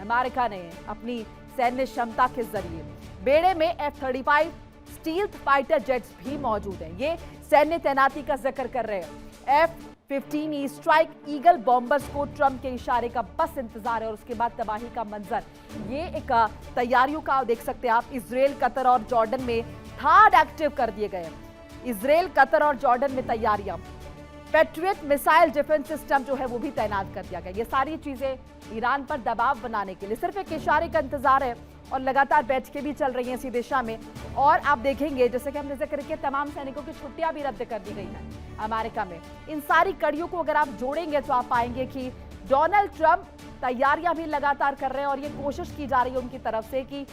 अमेरिका ने अपनी सैन्य क्षमता के जरिए। बेड़े में F-35 स्टील्थ फाइटर जेट्स भी मौजूद हैं। ये सैन्य तैनाती का जिक्र कर रहे हैं। F-15E स्ट्राइक ईगल बॉम्बर्स को ट्रंप के इशारे का बस इंतजार है और उसके बाद तबाही का मंजर। ये एक तैयारियों का देख सकते हैं आप। इजराइल, कतर और जॉर्डन में थार्ड एक्टिव कर दिए गए हैं। इजराइल, कतर और जॉर्डन में तैयारियां। पैट्रियट मिसाइल डिफेंस सिस्टम जो है वो भी तैनात कर दिया गया। ये सारी चीजें ईरान पर दबाव बनाने के लिए सिर्फ एक इशारे का इंतजार है और लगातार बैठकें भी चल रही हैं इसी दिशा में। और आप देखेंगे जैसे कि हमने जिक्र किया, तमाम सैनिकों की छुट्टियां भी रद्द कर दी गई हैं अमेरिका में। इन सारी कड़ियों को अगर आप जोड़ेंगे तो आप पाएंगे कि डोनाल्ड ट्रंप तैयारियां भी लगातार कर रहे हैं और ये कोशिश की जा रही है उनकी तरफ से कि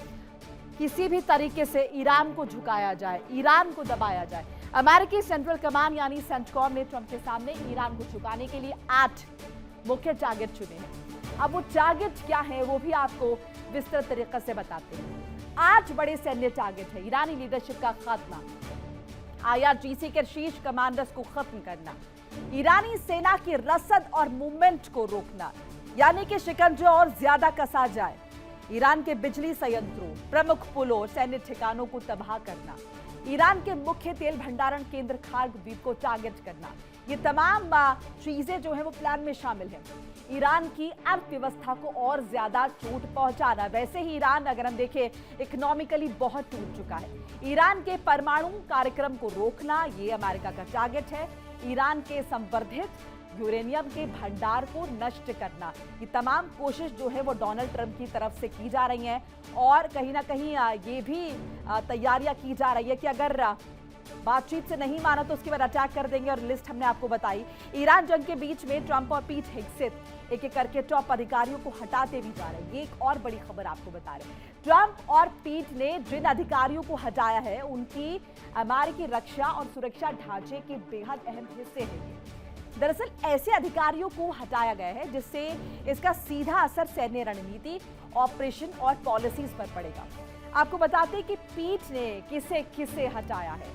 किसी भी तरीके से ईरान को झुकाया जाए, ईरान को दबाया जाए। अमेरिकी सेंट्रल कमांड यानी सेंटकॉम ने ट्रंप के सामने ईरान को झुकाने के लिए 8 मुख्य टारगेट चुने हैं। अब वो टारगेट क्या है वो भी आपको विस्तृत तरीके से बताते हैं। 8 बड़े सैन्य टारगेट है। ईरानी लीडरशिप का खात्मा, IRGC के शीर्ष कमांडर्स को खत्म करना, ईरानी सेना की रसद और मूवमेंट को रोकना यानी कि शिकंजा और ज्यादा कसा जाए, ईरान के बिजली संयंत्रों, प्रमुख पुलों और सैन्य ठिकानों को तबाह करना, ईरान के मुख्य तेल भंडारण केंद्र खार्ग द्वीप को टारगेट करना। ये तमाम चीजें जो है वो प्लान में शामिल है। ईरान की अर्थव्यवस्था को और ज्यादा चोट पहुंचाना। वैसे ही ईरान अगर हम देखें इकोनॉमिकली बहुत टूट चुका है। ईरान के परमाणु कार्यक्रम को रोकना ये अमेरिका का टारगेट है। ईरान के संवर्धित यूरेनियम के भंडार को नष्ट करना। ये तमाम कोशिश जो है वो डोनाल्ड ट्रंप की तरफ से की जा रही हैं और कहीं ना कहीं ये भी तैयारियां की जा रही है कि अगर बातचीत से नहीं माना तो उसके बाद अटैक कर देंगे। और लिस्ट हमने आपको बताई। ईरान जंग के बीच में ट्रंप और पीट हेग्सेथ एक एक करके टॉप अधिकारियों को हटाते भी जा रहे हैं। ये एक और बड़ी खबर आपको बता रहे हैं। ट्रंप और पीट ने जिन अधिकारियों को हटाया है उनकी अमेरिकी रक्षा और सुरक्षा ढांचे के बेहद अहम हिस्से हैं। दरअसल ऐसे अधिकारियों को हटाया गया है जिससे इसका सीधा असर सैन्य रणनीति, ऑपरेशन और पॉलिसीज पर पड़ेगा। आपको बताते हैं कि पीठ ने किसे किसे हटाया है,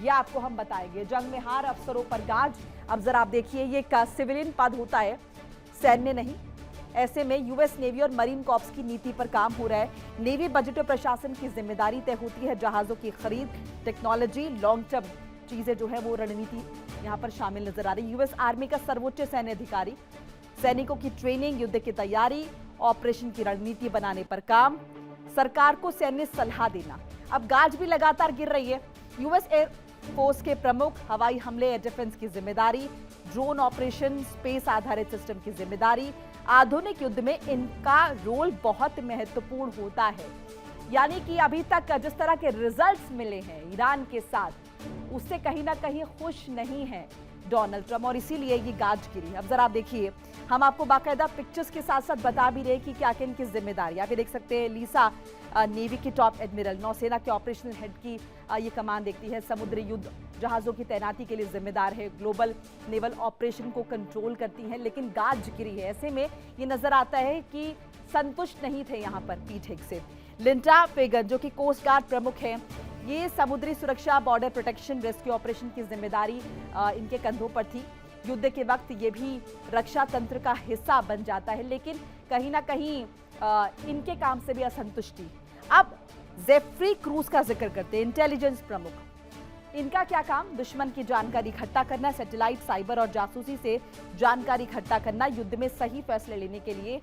यह आपको हम बताएंगे। जंग में हार अफसरों पर गाज। अब जरा आप देखिए, ये एक सिविलियन पद होता है, सैन्य नहीं। ऐसे में यूएस नेवी और मरीन कॉर्प्स की नीति पर काम हो रहा है। नेवी बजट और प्रशासन की जिम्मेदारी तय होती है। जहाजों की खरीद, टेक्नोलॉजी, लॉन्ग टर्म चीजें जो है वो रणनीति यहाँ पर शामिल नजर आ रही। यूएस आर्मी का सर्वोच्च सैन्य अधिकारी, सैनिकों की ट्रेनिंग, युद्ध की तैयारी, ऑपरेशन की रणनीति बनाने पर काम, सरकार को सैन्य सलाह देना। अब गाज भी लगातार गिर रही है। यूएस एयर फोर्स के प्रमुख, हवाई हमले, एयर डिफेंस की जिम्मेदारी, ड्रोन ऑपरेशन, स्पेस आधारित सिस्टम की जिम्मेदारी। आधुनिक युद्ध में इनका रोल बहुत महत्वपूर्ण होता है। यानी कि अभी तक जिस तरह के रिजल्ट्स मिले हैं ईरान के साथ, उससे कहीं ना कहीं खुश नहीं है डोनाल्ड ट्रंप और इसीलिए ये गाज गिरी। अब जरा आप देखिए, हम आपको बाकायदा पिक्चर्स के साथ साथ बता भी रहे कि क्या क्या इनकी जिम्मेदारी। आप ये देख सकते हैं, लीसा नेवी की टॉप एडमिरल, नौसेना के ऑपरेशनल हेड की ये कमान देखती है, समुद्री युद्ध जहाजों की तैनाती के लिए जिम्मेदार है, ग्लोबल नेवल ऑपरेशन को कंट्रोल करती है। लेकिन गाज गिरी है। ऐसे में ये नजर आता है कि संतुष्ट नहीं थे यहाँ पर पीट हेग्सेथ। लिंडा फेगन जो कि कोस्ट गार्ड प्रमुख है, ये समुद्री सुरक्षा, बॉर्डर प्रोटेक्शन, रेस्क्यू ऑपरेशन की जिम्मेदारी इनके कंधों पर थी। युद्ध के वक्त ये भी रक्षा तंत्र का हिस्सा बन जाता है, लेकिन कहीं ना कहीं इनके काम से भी असंतुष्टि। अब जेफ्री क्रूज का जिक्र करते हैं, इंटेलिजेंस प्रमुख। इनका क्या काम? दुश्मन की जानकारी इकट्ठा करना, सैटेलाइट, साइबर और जासूसी से जानकारी इकट्ठा करना, युद्ध में सही फैसले लेने के लिए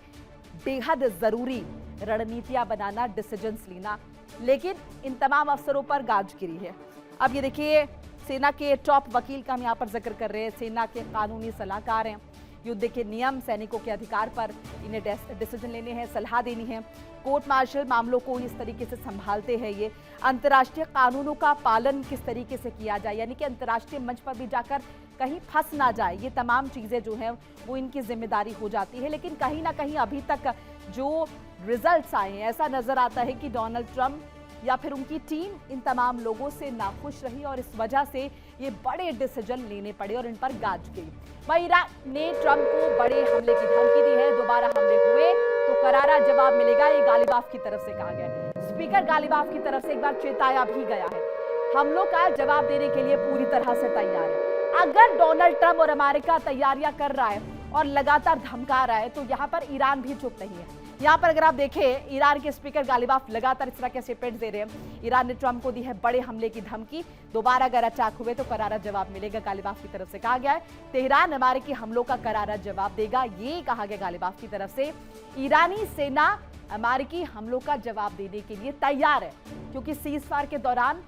बेहद जरूरी रणनीतियां बनाना, डिसीजंस लेना। लेकिन इन तमाम अफसरों पर गाज गिरी है। अब ये देखिए, सेना के टॉप वकील का हम यहाँ पर जिक्र कर रहे हैं। सेना के कानूनी सलाहकार हैं। युद्ध के नियम, सैनिकों के अधिकार पर इन्हें डिसीजन लेने हैं, सलाह देनी है। कोर्ट मार्शल मामलों को इस तरीके से संभालते हैं। ये अंतर्राष्ट्रीय कानूनों का पालन किस तरीके से किया जाए, यानी कि अंतर्राष्ट्रीय मंच पर भी जाकर कहीं फंस ना जाए, ये तमाम चीजें जो हैं वो इनकी जिम्मेदारी हो जाती है। लेकिन कहीं ना कहीं अभी तक जो रिजल्ट्स आए हैं, ऐसा नजर आता है कि डोनाल्ड ट्रंप या फिर उनकी टीम इन तमाम लोगों से नाखुश रही और इस वजह से ये बड़े डिसीजन लेने पड़े और इन पर गाज गई। वहीं ईरान ने ट्रंप को बड़े हमले की धमकी दी है। दोबारा हमले हुए तो करारा जवाब मिलेगा, ये गालिबाफ की तरफ से कहा गया है। स्पीकर गालिबाफ की तरफ से एक बार चेताया भी गया है, हमलों का जवाब देने के लिए पूरी तरह से तैयार है। अगर डोनाल्ड ट्रंप और अमेरिका तैयारियां कर रहा है और लगातार धमका रहा है तो यहाँ पर ईरान भी चुप नहीं है। यहाँ पर अगर आप देखें, ईरान के स्पीकर गालिबाफ लगातार इस तरह के स्टेटमेंट दे रहे हैं। ईरान ने ट्रंप को दी है बड़े हमले की धमकी, दोबारा अगर अटैक हुए तो करारा जवाब मिलेगा, गालिबाफ की तरफ से कहा गया है। तेहरान अमेरिकी हमलों का करारा जवाब देगा, ये कहा गया गालिबाफ की तरफ से। ईरानी सेना अमेरिकी हमलों का जवाब देने के लिए तैयार है, क्योंकि सीजफायर के दौरान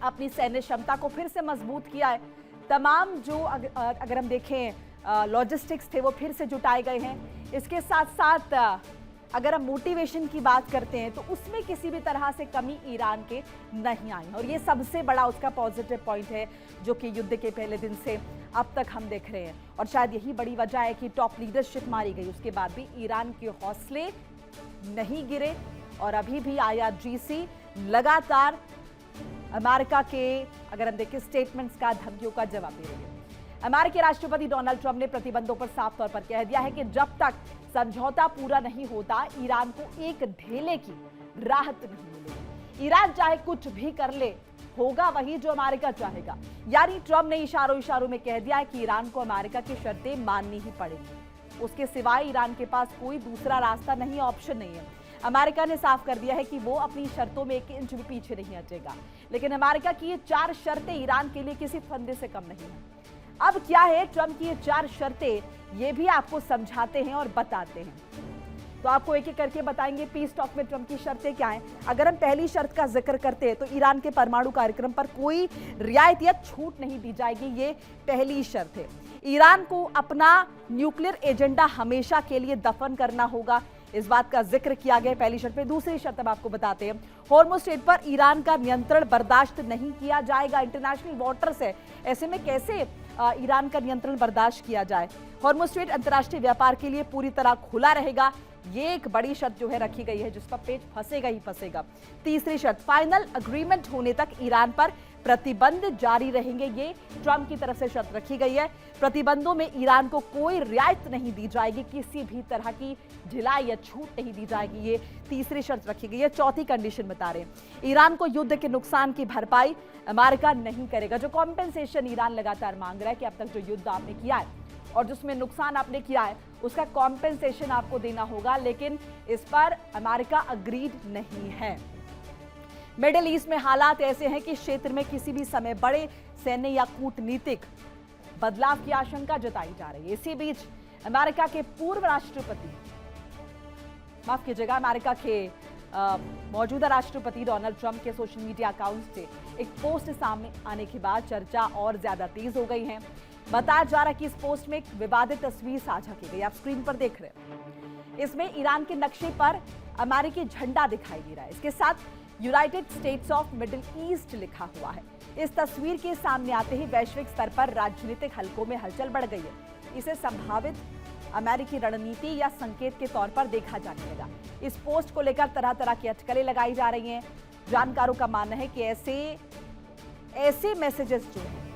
अपनी सैन्य क्षमता को फिर से मजबूत किया है। तमाम जो अगर हम देखें लॉजिस्टिक्स थे वो फिर से जुटाए गए हैं। इसके साथ साथ अगर हम मोटिवेशन की बात करते हैं तो उसमें किसी भी तरह से कमी ईरान के नहीं आई, और ये सबसे बड़ा उसका पॉजिटिव पॉइंट है जो कि युद्ध के पहले दिन से अब तक हम देख रहे हैं। और शायद यही बड़ी वजह है कि टॉप लीडरशिप मारी गई, उसके बाद भी ईरान के हौसले नहीं गिरे और अभी भी IRGC लगातार अमेरिका के अगर हम देखें स्टेटमेंट्स का, धमकियों का जवाब दे रही है। अमेरिकी राष्ट्रपति डोनाल्ड ट्रंप ने प्रतिबंधों पर साफ तौर पर कह दिया है कि जब तक समझौता पूरा नहीं होता ईरान को एक ढेले की राहत नहीं मिलेगी। ईरान चाहे कुछ भी कर ले, होगा वही जो अमेरिका चाहेगा। यानी ट्रंप ने इशारों में कह दिया है कि ईरान को अमेरिका की शर्तें माननी ही पड़ेगी, उसके सिवाय ईरान के पास कोई दूसरा रास्ता नहीं, ऑप्शन नहीं है। अमेरिका ने साफ कर दिया है कि वो अपनी शर्तों में 1 इंच भी पीछे नहीं हटेगा। लेकिन अमेरिका की ये 4 शर्तें ईरान के लिए किसी फंदे से कम नहीं है। अब क्या है ट्रंप की ये 4 शर्तें, ये भी आपको समझाते हैं और बताते हैं, तो आपको एक एक करके बताएंगे पीस टॉक में ट्रंप की शर्तें क्या हैं। अगर हम पहली शर्त का जिक्र करते हैं तो ईरान के परमाणु कार्यक्रम पर कोई रियायत या छूट नहीं दी जाएगी, ये पहली शर्त है। ईरान को अपना न्यूक्लियर एजेंडा हमेशा के लिए दफन करना होगा, इस बात का जिक्र किया गया पहली शर्त में। दूसरी शर्त अब आपको बताते हैं, हॉर्मुज़ स्ट्रेट पर ईरान का नियंत्रण बर्दाश्त नहीं किया जाएगा। इंटरनेशनल वाटर्स है, ऐसे में कैसे ईरान का नियंत्रण बर्दाश्त किया जाए। हॉर्मुज़ स्ट्रेट अंतर्राष्ट्रीय व्यापार के लिए पूरी तरह खुला रहेगा, ये एक बड़ी शर्त जो है रखी गई है, जिसका पेच फंसेगा ही फंसेगा। तीसरी शर्त, फाइनल अग्रीमेंट होने तक ईरान पर प्रतिबंध जारी रहेंगे, ये ट्रंप की तरफ से शर्त रखी गई है। प्रतिबंधों में ईरान को कोई रियायत नहीं दी जाएगी, किसी भी तरह की ढिलाई या छूट नहीं दी जाएगी, ये तीसरी शर्त रखी गई है। चौथी कंडीशन बता रहे हैं, ईरान को युद्ध के नुकसान की भरपाई अमेरिका नहीं करेगा। जो कॉम्पेंसेशन ईरान लगातार मांग रहा है कि अब तक जो युद्ध आपने किया है और जिसमें नुकसान आपने किया है उसका कॉम्पेंसेशन आपको देना होगा, लेकिन इस पर अमेरिका अग्रीड नहीं है। मिडिल ईस्ट में हालात ऐसे हैं कि क्षेत्र में किसी भी समय बड़े सैन्य या कूटनीतिक बदलाव की आशंका जताई जा रही है। इसी बीच अमेरिका के पूर्व राष्ट्रपति, माफ कीजिएगा, अमेरिका के मौजूदा राष्ट्रपति डोनाल्ड ट्रंप के सोशल मीडिया अकाउंट से एक पोस्ट सामने आने के बाद चर्चा और ज्यादा तेज हो गई है। बताया जा रहा है कि इस पोस्ट में एक विवादित तस्वीर साझा की गई, आप स्क्रीन पर देख रहे हैं। इसमें ईरान के नक्शे पर अमेरिकी झंडा दिखाई दे रहा है, इसके साथ United states of middle east लिखा हुआ है। इस तस्वीर के सामने आते ही वैश्विक स्तर पर राजनीतिक हलकों में हलचल बढ़ गई है। इसे संभावित अमेरिकी रणनीति या संकेत के तौर पर देखा जाने लगा। इस पोस्ट को लेकर तरह तरह की अटकलें लगाई जा रही हैं। जानकारों का मानना है कि ऐसे मैसेजेस जो हैं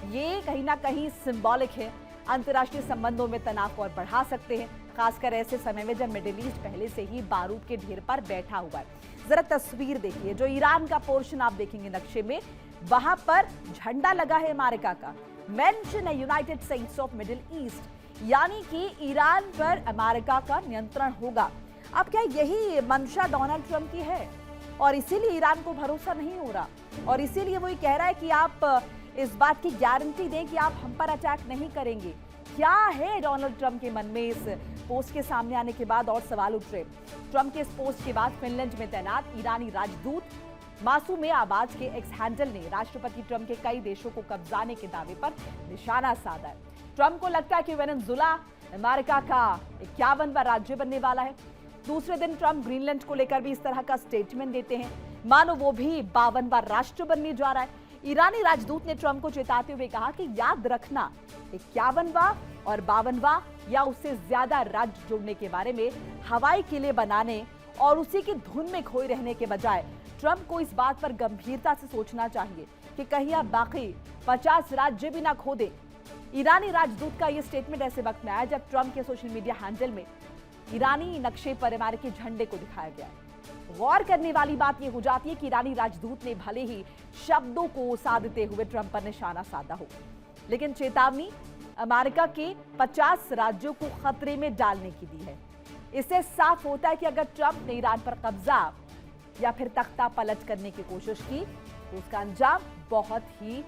ये कहीं ना कहीं सिंबॉलिक है, अंतर्राष्ट्रीय संबंधों में तनाव को और बढ़ा सकते हैं, खासकर ऐसे समय में जब मिडिल ईस्ट पहले से ही बारूद के ढेर पर बैठा हुआ है। जरा तस्वीर देखिए, जो ईरान का पोर्शन आप देखेंगे नक्शे में, वहां पर झंडा लगा है अमेरिका का, मेंशन है United states of middle east, यानी कि ईरान पर अमेरिका का नियंत्रण होगा। अब क्या यही मंशा डोनाल्ड ट्रंप की है और इसीलिए ईरान को भरोसा नहीं हो रहा और इसीलिए वो ये कह रहा है कि आप इस बात की गारंटी दें कि आप हम पर अटैक नहीं करेंगे। क्या है डोनाल्ड ट्रंप के मन में इस पोस्ट के सामने आने के बाद और सवाल उठ रहे। ट्रंप के इस पोस्ट के बाद फिनलैंड में तैनात ईरानी राजदूत मासूम आबाज के एक्स हैंडल ने राष्ट्रपति ट्रंप के कई देशों को कब्जाने के दावे पर निशाना साधा है। ट्रंप को लगता है कि वेनेजुएला अमेरिका का 51वां राज्य बनने वाला है। दूसरे दिन ट्रंप ग्रीनलैंड को लेकर भी इस तरह का स्टेटमेंट देते हैं, मानो वो भी 52वां राष्ट्र बनने जा रहा है। ईरानी राजदूत ने ट्रंप को चेताते हुए कहा कि याद रखना, 51वां और 52वां या उससे ज्यादा राज्य जोड़ने के बारे में हवाई किले बनाने और उसी की धुन में खोए रहने के बजाय ट्रंप को इस बात पर गंभीरता से सोचना चाहिए कि कहीं आप बाकी 50 राज्य भी ना खो दें। ईरानी राजदूत का यह स्टेटमेंट ऐसे वक्त में आया जब ट्रंप के सोशल मीडिया हैंडल में ईरानी नक्शे पर अमेरिकी झंडे को दिखाया गया। गौर करने वाली बात यह हो जाती है कि ईरानी राजदूत ने भले ही शब्दों को साधते हुए ट्रंप पर निशाना साधा हो, लेकिन चेतावनी अमेरिका के 50 राज्यों को खतरे में डालने की दी है। इससे साफ होता है कि अगर ट्रंप ने ईरान पर कब्जा या फिर तख्ता पलट करने की कोशिश की तो उसका अंजाम बहुत ही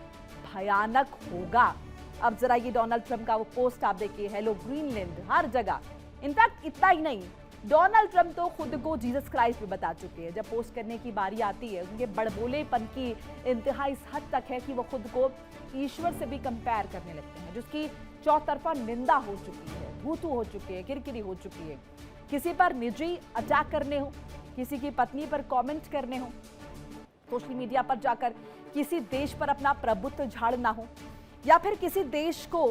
भयानक होगा। अब जरा ये डोनाल्ड ट्रंप का वो पोस्ट आप देखिए, हेलो ग्रीनलैंड, हर जगह। इनफैक्ट इतना ही नहीं, डोनाल्ड ट्रंप तो खुद को जीसस क्राइस्ट में बता चुके हैं। जब पोस्ट करने की बारी आती है, उनके बड़बोलेपन की इंतहा इस हद तक है कि वो खुद को ईश्वर से भी कंपेयर करने लगते हैं, जिसकी चौतरफा निंदा हो चुकी है, भूतू हो चुकी है, किरकिरी हो चुकी है। किसी पर निजी अटैक करने हो, किसी की पत्नी पर कमेंट करने हो, सोशल मीडिया पर जाकर किसी देश पर अपना प्रभुत्व झाड़ना हो, या फिर किसी देश को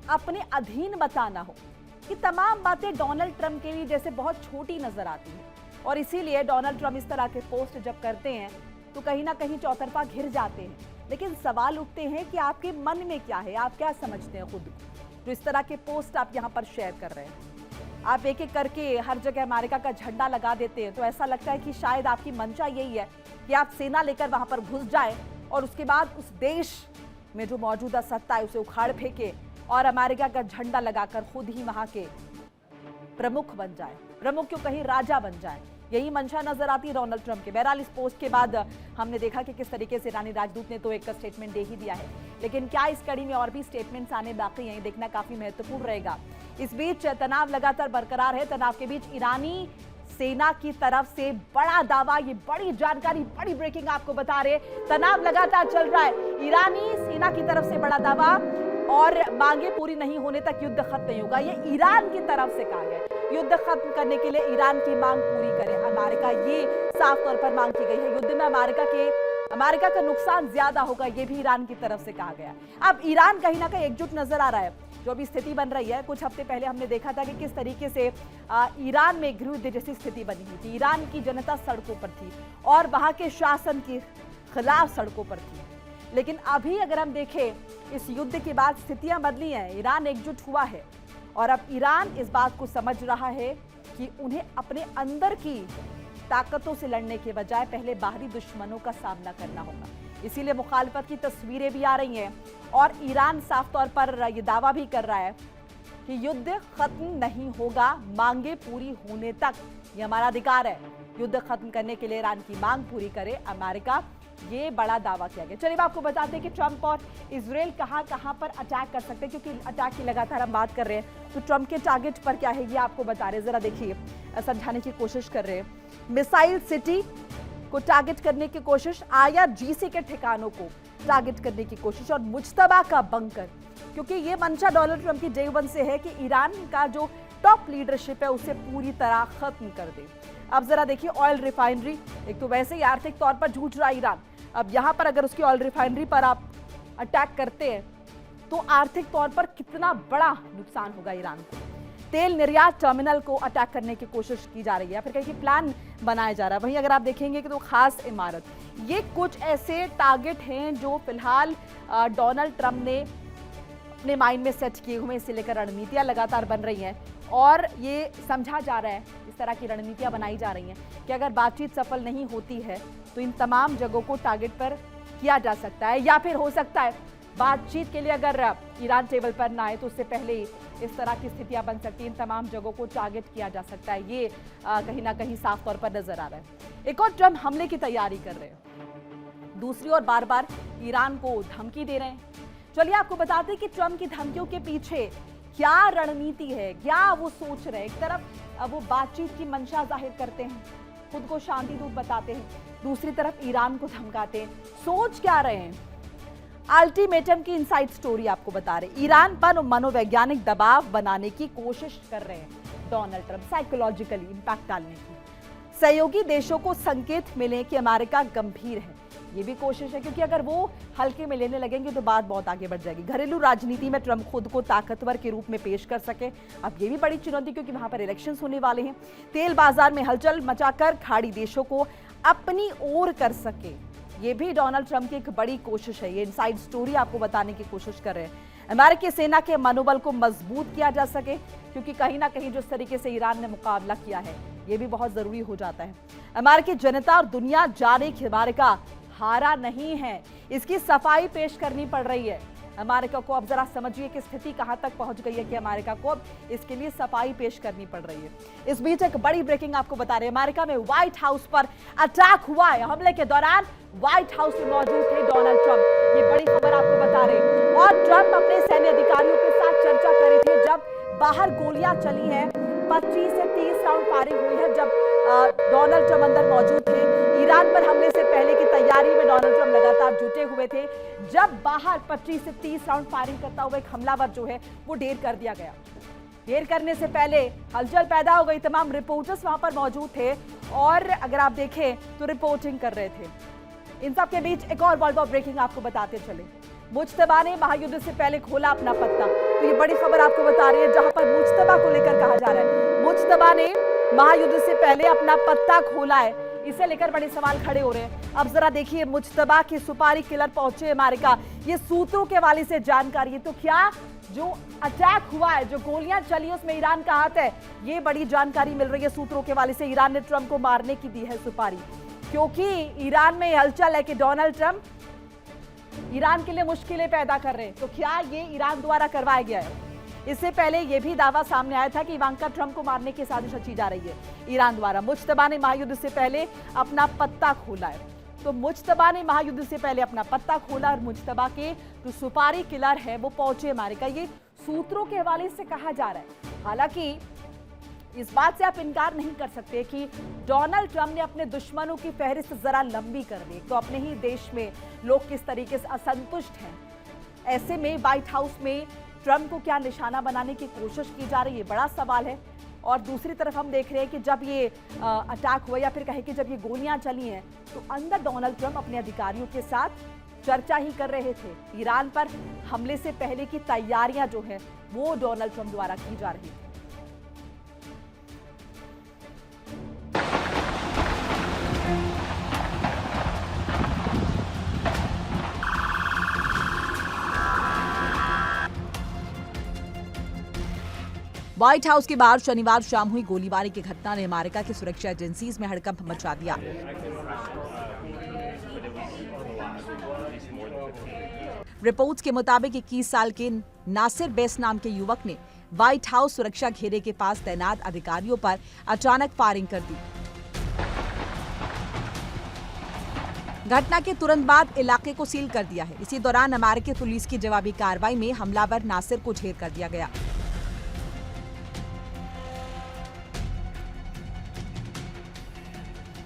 अपने अधीन बताना हो, ये तमाम बातें डोनाल्ड ट्रंप के लिए जैसे बहुत छोटी नजर आती है। और इसीलिए डोनाल्ड ट्रंप इस तरह के पोस्ट जब करते हैं तो कहीं ना कहीं चौतरफा घिर जाते हैं। लेकिन सवाल उठते हैं कि आपके मन में क्या है, आप क्या समझते हैं खुद को, जो इस तरह के पोस्ट आप यहाँ पर शेयर कर रहे हैं। आप एक एक करके हर जगह अमेरिका का झंडा लगा देते हैं तो ऐसा लगता है कि शायद आपकी मंशा यही है कि आप सेना लेकर वहां पर घुस जाए और उसके बाद उस देश में जो मौजूदा सत्ता है उसे उखाड़ फेंके और अमेरिका का झंडा लगाकर खुद ही वहां के प्रमुख बन जाए, प्रमुख क्यों कहीं राजा बन जाए। यही मंशा नजर आती है डोनाल्ड ट्रंप के। बहरहाल इस पोस्ट के बाद हमने देखा कि किस तरीके से ईरानी राजदूत ने तो एक स्टेटमेंट दे ही दिया है, लेकिन क्या इस कड़ी में और भी स्टेटमेंट्स आने बाकी हैं, देखना काफी महत्वपूर्ण रहेगा। इस बीच तनाव लगातार बरकरार है। तनाव के बीच ईरानी सेना की तरफ से बड़ा दावा, ये बड़ी जानकारी, बड़ी ब्रेकिंग आपको बता रहे। तनाव लगातार चल रहा है, ईरानी सेना की तरफ से बड़ा दावा और मांगे पूरी नहीं होने तक युद्ध खत्म नहीं होगा, ये ईरान की तरफ से कहा गया। युद्ध खत्म करने के लिए ईरान की मांग पूरी करे अमेरिका, ये साफ तौर पर मांग की गई है। युद्ध में अमेरिका का नुकसान ज्यादा होगा, ये भी ईरान की तरफ से कहा गया। अब ईरान कहीं ना कहीं एकजुट नजर आ रहा है। जो अभी स्थिति बन रही है, कुछ हफ्ते पहले हमने देखा था कि किस तरीके से ईरान में गृहयुद्ध जैसी स्थिति बनी हुई थी। ईरान की जनता सड़कों पर थी और वहां के शासन के खिलाफ सड़कों पर थी। लेकिन अभी अगर हम देखें, इस युद्ध के बाद स्थितियां बदली हैं, ईरान एकजुट हुआ है और अब ईरान इस बात को समझ रहा है कि उन्हें अपने अंदर की ताकतों से लड़ने के बजाय पहले बाहरी दुश्मनों का सामना करना होगा। इसीलिए मुखालफत की तस्वीरें भी आ रही हैं और ईरान साफ तौर पर यह दावा भी कर रहा है कि युद्ध खत्म नहीं होगा मांगे पूरी होने तक। ये हमारा अधिकार है, युद्ध खत्म करने के लिए ईरान की मांग पूरी करे अमेरिका, ये बड़ा दावा किया गया। चलिए आपको बताते हैं कि ट्रंप और इजराइल कहां कहां पर अटैक कर सकते हैं, क्योंकि अटैक की लगातार हम बात कर रहे हैं। तो ट्रंप के टारगेट पर क्या है ये आपको बता रहे हैं, जरा देखिए, समझाने की कोशिश कर रहे हैं। मिसाइल सिटी को टारगेट करने की कोशिश, IRGC के ठिकानों को टारगेट करने की कोशिश और मुज्तबा का बंकर, क्योंकि ये मंशा डोनाल्ड ट्रंप की डे वन से है कि ईरान का जो टॉप लीडरशिप है उसे पूरी तरह खत्म कर दे। अब जरा देखिए, ऑयल रिफाइनरी, एक तो वैसे ही आर्थिक तौर पर जूझ रहा ईरान, अब यहां पर अगर उसकी ऑयल रिफाइनरी पर आप अटैक करते हैं तो आर्थिक तौर पर कितना बड़ा नुकसान होगा ईरान को। तेल निर्यात टर्मिनल को अटैक करने की कोशिश की जा रही है, फिर कहीं प्लान बनाया जा रहा है। वहीं अगर आप देखेंगे कि तो खास इमारत, ये कुछ ऐसे टारगेट हैं जो फिलहाल डोनाल्ड ट्रंप ने अपने माइंड में सेट किए हुए, इसे लेकर रणनीतियां लगातार बन रही हैं और ये समझा जा रहा है, इस तरह की रणनीतियां बनाई जा रही हैं कि अगर बातचीत सफल नहीं होती है तो इन तमाम जगहों को टारगेट पर किया जा सकता है, या फिर हो सकता है बातचीत के लिए अगर ईरान टेबल पर ना आए तो उससे पहले ही इस तरह की स्थितियां बन सकती हैं, इन तमाम जगहों को टारगेट किया जा सकता है। ये कहीं ना कहीं साफ तौर पर नजर आ रहा है। एक और ट्रंप हमले की तैयारी कर रहे हैं, दूसरी ओर बार बार ईरान को धमकी दे रहे हैं। चलिए आपको बताते हैं कि ट्रंप की धमकियों के पीछे क्या रणनीति है, क्या वो सोच रहे हैं। एक तरफ वो बातचीत की मंशा जाहिर करते हैं खुद को शांति दूत बताते हैं, दूसरी तरफ ईरान को धमकाते हैं। सोच क्या रहे हैं? अल्टीमेटम की इनसाइड स्टोरी आपको बता रहे। ईरान पर मनोवैज्ञानिक दबाव बनाने की कोशिश कर रहे हैं डोनाल्ड ट्रंप, साइकोलॉजिकली इंपैक्ट डालने की। सहयोगी देशों को संकेत मिले कि अमेरिका गंभीर है, ये भी कोशिश है, क्योंकि अगर वो हल्के में लेने लगेंगे तो बात बहुत आगे बढ़ जाएगी। घरेलू राजनीति में ट्रंप खुद को ताकतवर के रूप में पेश कर सके, अब ये भी बड़ी चुनौती, क्योंकि वहां पर इलेक्शंस होने वाले हैं। तेल बाजार में हलचल मचाकर खाड़ी देशों को अपनी ओर कर सके, ये भी डोनाल्ड ट्रंप की एक बड़ी कोशिश है। ये इनसाइड स्टोरी आपको बताने की कोशिश कर रहे हैं। अमेरिकी सेना के मनोबल को मजबूत किया जा सके, क्योंकि कहीं ना कहीं जिस तरीके से ईरान ने मुकाबला किया है, ये भी बहुत जरूरी हो जाता है। अमेरिकी जनता और दुनिया जाने कि अमेरिका हारा नहीं है, इसकी सफाई पेश करनी पड़ रही है। अमेरिका को अब जरा समझिए कि स्थिति कहां तक पहुंच गई है कि अमेरिका को अब इसके लिए सफाई पेश करनी पड़ रही है। इस बीच एक बड़ी ब्रेकिंग आपको बता रहे हैं। अमेरिका में व्हाइट हाउस पर अटैक हुआ है। हमले के दौरान व्हाइट हाउस में मौजूद थे डोनाल्ड ट्रंप, ये बड़ी खबर आपको बता रहे हैं। और ट्रंप अपने सैन्य अधिकारियों के साथ चर्चा कर रहे थे जब बाहर गोलियां चली हैं। 25 से 30 राउंड फायरिंग हुई है जब डोनाल्ड ट्रंप अंदर मौजूद थे। ईरान पर हमले से पहले की तैयारी में डोनाल्ड ट्रंप लगातार जुटे हुए थे। जब बाहर 25 से 30 राउंड फायरिंग करता हुआ एक हमलावर जो है वो ढेर कर दिया गया। ढेर करने से पहले हलचल पैदा हो गई। तमाम रिपोर्टर्स वहां पर मौजूद थे और अगर आप देखें तो रिपोर्टिंग कर रहे थे। इन सब के बीच एक और वर्ल्ड वॉर ब्रेकिंग आपको बताते चले। मुज्तबा ने महायुद्ध से पहले खोला अपना पत्ता, तो ये बड़ी खबर आपको बता रही है, जहां पर मुज्तबा को लेकर कहा जा रहा है मुज्तबा ने महायुद्ध से पहले अपना पत्ता खोला है। इसे लेकर बड़े सवाल खड़े हो रहे हैं। अब जरा देखिए, मुज्तबा की सुपारी किलर पहुंचे अमेरिका, ये सूत्रों के हवाले से जानकारी है। तो क्या जो अटैक हुआ है, जो गोलियां चली उसमें ईरान का हाथ है, ये बड़ी जानकारी मिल रही है सूत्रों के हवाले से। ईरान ने ट्रंप को मारने की दी है सुपारी, क्योंकि ईरान में हलचल है कि डोनाल्ड ट्रंप ईरान के लिए मुश्किलें पैदा कर रहे हैं। तो क्या ये ईरान द्वारा करवाया गया है? इससे पहले यह भी दावा सामने आया था कि इवांका ट्रंप को मारने की साजिश रची जा रही है ईरान द्वारा। मुज्तबा ने महायुद्ध से पहले अपना पत्ता खोला है। तो मुज्तबा ने महायुद्ध से पहले अपना पत्ता खोला और मुज्तबा के जो सुपारी किलर है वो पहुंचे अमेरिका, ये सूत्रों के हवाले से कहा जा रहा है। हालांकि इस बात से आप इनकार नहीं कर सकते कि डोनाल्ड ट्रंप ने अपने दुश्मनों की फहरिस्त जरा लंबी कर दी। तो अपने ही देश में लोग किस तरीके से असंतुष्ट हैं, ऐसे में व्हाइट हाउस में ट्रंप को क्या निशाना बनाने की कोशिश की जा रही है, बड़ा सवाल है। और दूसरी तरफ हम देख रहे हैं कि जब ये अटैक हुआ या फिर कहें कि जब ये गोलियां चली हैं, तो अंदर डोनाल्ड ट्रंप अपने अधिकारियों के साथ चर्चा ही कर रहे थे। ईरान पर हमले से पहले की तैयारियां जो है वो डोनाल्ड ट्रंप द्वारा की जा रही थी। व्हाइट हाउस के बाहर शनिवार शाम हुई गोलीबारी की घटना ने अमेरिका की सुरक्षा एजेंसीज में हड़कंप मचा दिया। रिपोर्ट्स के मुताबिक 21 साल के नासिर बेस नाम के युवक ने व्हाइट हाउस सुरक्षा घेरे के पास तैनात अधिकारियों पर अचानक फायरिंग कर दी। घटना के तुरंत बाद इलाके को सील कर दिया है। इसी दौरान अमेरिकी पुलिस की जवाबी कार्रवाई में हमलावर नासिर को ढेर कर दिया गया।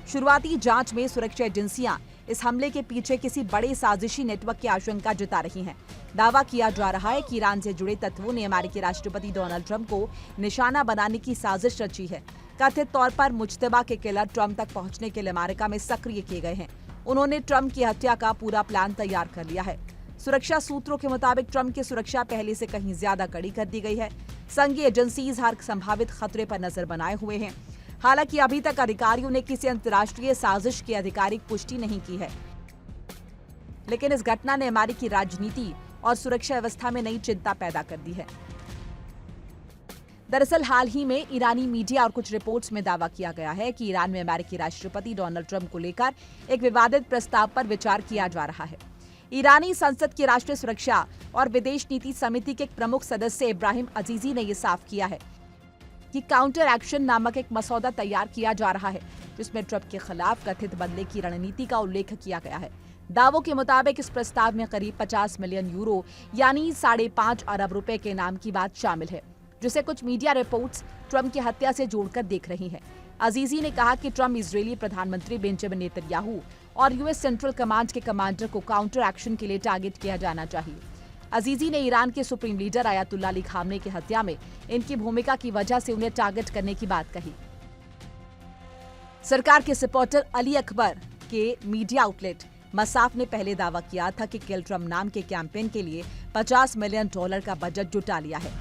शुरुआती जांच में सुरक्षा एजेंसियां इस हमले के पीछे किसी बड़े साजिशी नेटवर्क की आशंका जता रही हैं। दावा किया जा रहा है कि ईरान से जुड़े तत्वों ने अमेरिकी राष्ट्रपति डोनाल्ड ट्रंप को निशाना बनाने की साजिश रची है। कथित तौर पर मुज्तबा के किलर ट्रंप तक पहुंचने के लिए अमेरिका में सक्रिय किए गए हैं। उन्होंने ट्रंप की हत्या का पूरा प्लान तैयार कर लिया है। सुरक्षा सूत्रों के मुताबिक ट्रंप की सुरक्षा पहले से कहीं ज्यादा कड़ी कर दी गई है। संघीय एजेंसीज हर संभावित खतरे पर नजर बनाए हुए हैं। हालांकि अभी तक अधिकारियों ने किसी अंतर्राष्ट्रीय साजिश की आधिकारिक पुष्टि नहीं की है, लेकिन इस घटना ने अमेरिकी राजनीति और सुरक्षा व्यवस्था में नई चिंता पैदा कर दी है। दरअसल हाल ही में ईरानी मीडिया और कुछ रिपोर्ट्स में दावा किया गया है कि ईरान में अमेरिकी राष्ट्रपति डोनाल्ड ट्रंप को लेकर एक विवादित प्रस्ताव पर विचार किया जा रहा है। ईरानी संसद की राष्ट्रीय सुरक्षा और विदेश नीति समिति के एक प्रमुख सदस्य इब्राहिम अजीजी ने यह साफ किया है कि काउंटर एक्शन नामक एक मसौदा तैयार किया जा रहा है, जिसमें ट्रंप के खिलाफ कथित बदले की रणनीति का उल्लेख किया गया है। दावों के मुताबिक इस प्रस्ताव में करीब 50 मिलियन यूरो यानी 5.5 अरब रुपए के नाम की बात शामिल है, जिसे कुछ मीडिया रिपोर्ट्स ट्रंप की हत्या से जोड़कर देख रही हैं। अजीजी ने कहा कि ट्रम्प इजरायली प्रधानमंत्री बेंजामिन नेतन्याहू और यूएस सेंट्रल कमांड के कमांडर को काउंटर एक्शन के लिए टारगेट किया जाना चाहिए। अजीजी ने ईरान के supreme leader Ayatollah Ali Khamenei की हत्या में इनकी भूमिका की वजह से उन्हें टारगेट करने की बात कही। सरकार के सपोर्टर अली अकबर के मीडिया आउटलेट मसाफ ने पहले दावा किया था कि किल ट्रम्प नाम के कैंपेन के लिए $50 मिलियन का बजट जुटा लिया है।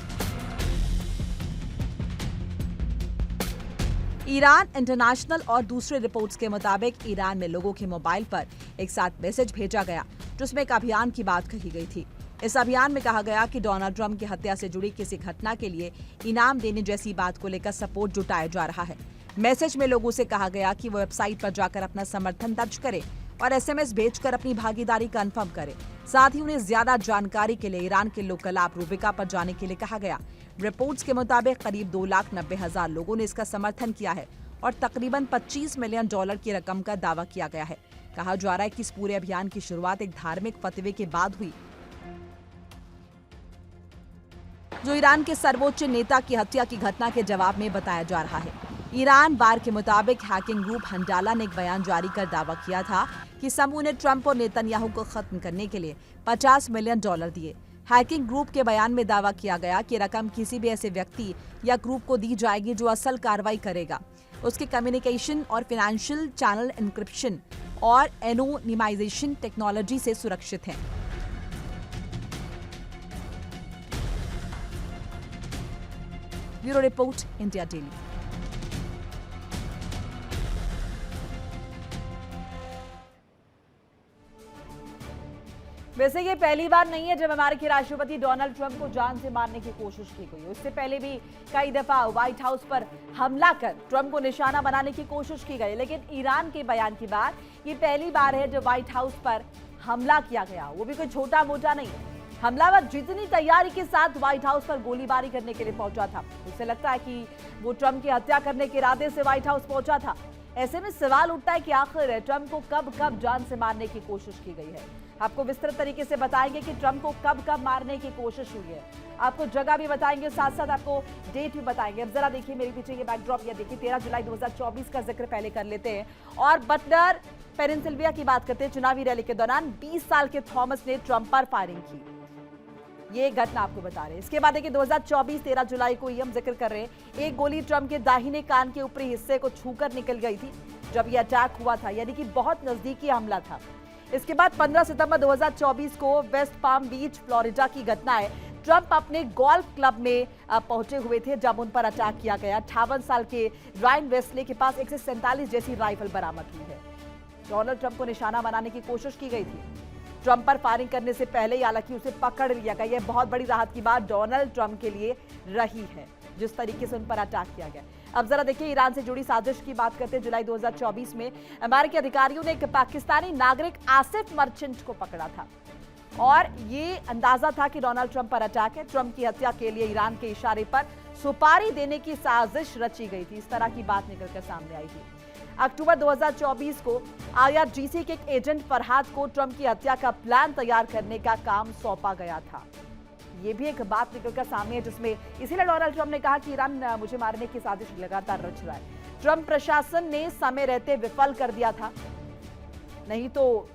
ईरान इंटरनेशनल और दूसरे रिपोर्ट्स के मुताबिक ईरान में लोगों के मोबाइल पर एक साथ मैसेज भेजा गया जिसमें एक अभियान की बात कही गई थी। इस अभियान में कहा गया कि डोनाल्ड ट्रंप की हत्या से जुड़ी किसी घटना के लिए इनाम देने जैसी बात को लेकर सपोर्ट जुटाया जा रहा है। मैसेज में लोगों से कहा गया कि वो वेबसाइट पर जाकर अपना समर्थन दर्ज करें और SMS भेजकर अपनी भागीदारी कन्फर्म करें। साथ ही उन्हें ज्यादा जानकारी के लिए ईरान के लोकल ऐप रूबिका पर जाने के लिए कहा गया। रिपोर्ट्स के मुताबिक करीब 2,90,000 लोगों ने इसका समर्थन किया है और तकरीबन $25 मिलियन की रकम का दावा किया गया है। कहा जा रहा है कि इस पूरे अभियान की शुरुआत एक धार्मिक फतवे के बाद हुई जो ईरान के सर्वोच्च नेता की हत्या की घटना के जवाब में बताया जा रहा है। ईरान बार के मुताबिक हैकिंग ग्रुप हंडाला ने एक बयान जारी कर दावा किया था कि समूह ने ट्रंप और नेतन्याहू को खत्म करने के लिए $50 मिलियन दिए। हैकिंग ग्रुप के बयान में दावा किया गया कि रकम किसी भी ऐसे व्यक्ति या ग्रुप को दी जाएगी जो असल कार्रवाई करेगा। उसके कम्युनिकेशन और फाइनेंशियल चैनल एन्क्रिप्शन और एनोनिमाइजेशन टेक्नोलॉजी से सुरक्षित हैं। Bureau report, India daily. वैसे ये पहली बार नहीं है जब अमेरिकी राष्ट्रपति डोनाल्ड ट्रंप को जान से मारने की कोशिश की गई। इससे पहले भी कई दफा व्हाइट हाउस पर हमला कर ट्रंप को निशाना बनाने की कोशिश की गई, लेकिन ईरान के बयान के बाद ये पहली बार है जब व्हाइट हाउस पर हमला किया गया, वो भी कोई छोटा मोटा नहीं। हमलावर जितनी तैयारी के साथ व्हाइट हाउस पर गोलीबारी करने के लिए पहुंचा था, उससे लगता है कि वो ट्रंप की हत्या करने के इरादे से व्हाइट हाउस पहुंचा था। ऐसे में सवाल उठता है कि आखिर ट्रंप को कब कब जान से मारने की कोशिश की गई है। आपको विस्तृत तरीके से बताएंगे कि ट्रंप को कब कब मारने की कोशिश हुई है। आपको जगह भी बताएंगे, साथ साथ आपको डेट भी बताएंगे। अब जरा देखिए मेरे पीछे ये बैकड्रॉप, ये देखिए 13 जुलाई 2024 का जिक्र पहले कर लेते हैं और बटलर पेनिनसिल्विया की बात करते हैं। चुनावी रैली के दौरान 20 साल के थॉमस ने ट्रंप पर फायरिंग की, ये घटना आपको बता रहे हैं। इसके बाद देखिए 2024 13 जुलाई को ही हम जिक्र कर रहे हैं। एक गोली ट्रंप के दाहिने कान के ऊपरी हिस्से को छूकर निकल गई थी जब यह अटैक हुआ था, यानी कि बहुत नजदीकी हमला था। इसके बाद 15 सितंबर 2024 को वेस्ट पाम बीच फ्लोरिडा की घटना है। ट्रंप अपने गोल्फ क्लब में पहुंचे हुए थे जब उन पर अटैक किया गया। 58 साल के रायन वेस्ले के पास 147 जैसी राइफल बरामद हुई है। डोनाल्ड ट्रंप को निशाना बनाने की कोशिश की गई थी। ट्रंप पर फायरिंग करने से पहले हालांकि उसे पकड़ लिया गया। यह बहुत बड़ी राहत की बात डोनाल्ड ट्रंप के लिए रही है जिस तरीके से उन पर अटैक किया गया। अब जरा देखिए ईरान से जुड़ी साजिश की बात करते हैं। जुलाई 2024 में अमेरिकी अधिकारियों ने एक पाकिस्तानी नागरिक आसिफ मर्चेंट को पकड़ा था और ये अंदाजा था कि डोनाल्ड ट्रंप पर अटैक है। ट्रंप की हत्या के लिए ईरान के इशारे पर सुपारी देने की साजिश रची गई थी, इस तरह की बात निकलकर सामने आई थी। अक्टूबर 2024 को IRGC के एक एजेंट फरहाद को ट्रंप की हत्या का प्लान तैयार करने का काम सौंपा गया था। ये भी एक बात निकलकर सामने है जिसमें इसीलिए डोनाल्ड ट्रंप ने कहा कि ईरान मुझे मारने की साजिश लगातार रच रहा है। ट्रंप प्रशासन ने समय रहते विफल कर दिया था, नहीं तो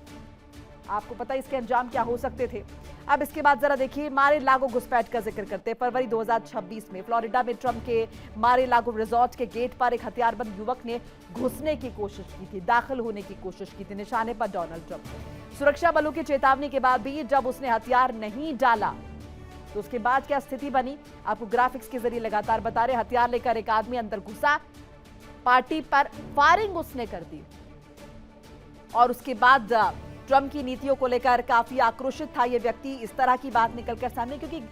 आपको पता इसके अंजाम क्या हो सकते थे। अब इसके बाद जरा देखिए मारे लागो घुसपैठ का जिक्र करते हैं। फरवरी 2026 में फ्लोरिडा में ट्रंप के मारे लागो रिजॉर्ट के गेट पर एक हथियारबंद युवक ने घुसने की कोशिश की थी, दाखिल होने की कोशिश की थी। निशाने पर डोनाल्ड ट्रंप। सुरक्षा बलों की चेतावनी के बाद भी जब उसने हथियार नहीं डाला तो उसके बाद क्या स्थिति बनी, आपको ग्राफिक्स के जरिए लगातार बता रहे। हथियार लेकर एक आदमी अंदर घुसा, पार्टी पर फायरिंग उसने कर दी और उसके बाद ट्रंप की नीतियों को लेकर काफी आक्रोशित था ये व्यक्ति। इस तरह की बात निकलकर सामने, क्योंकि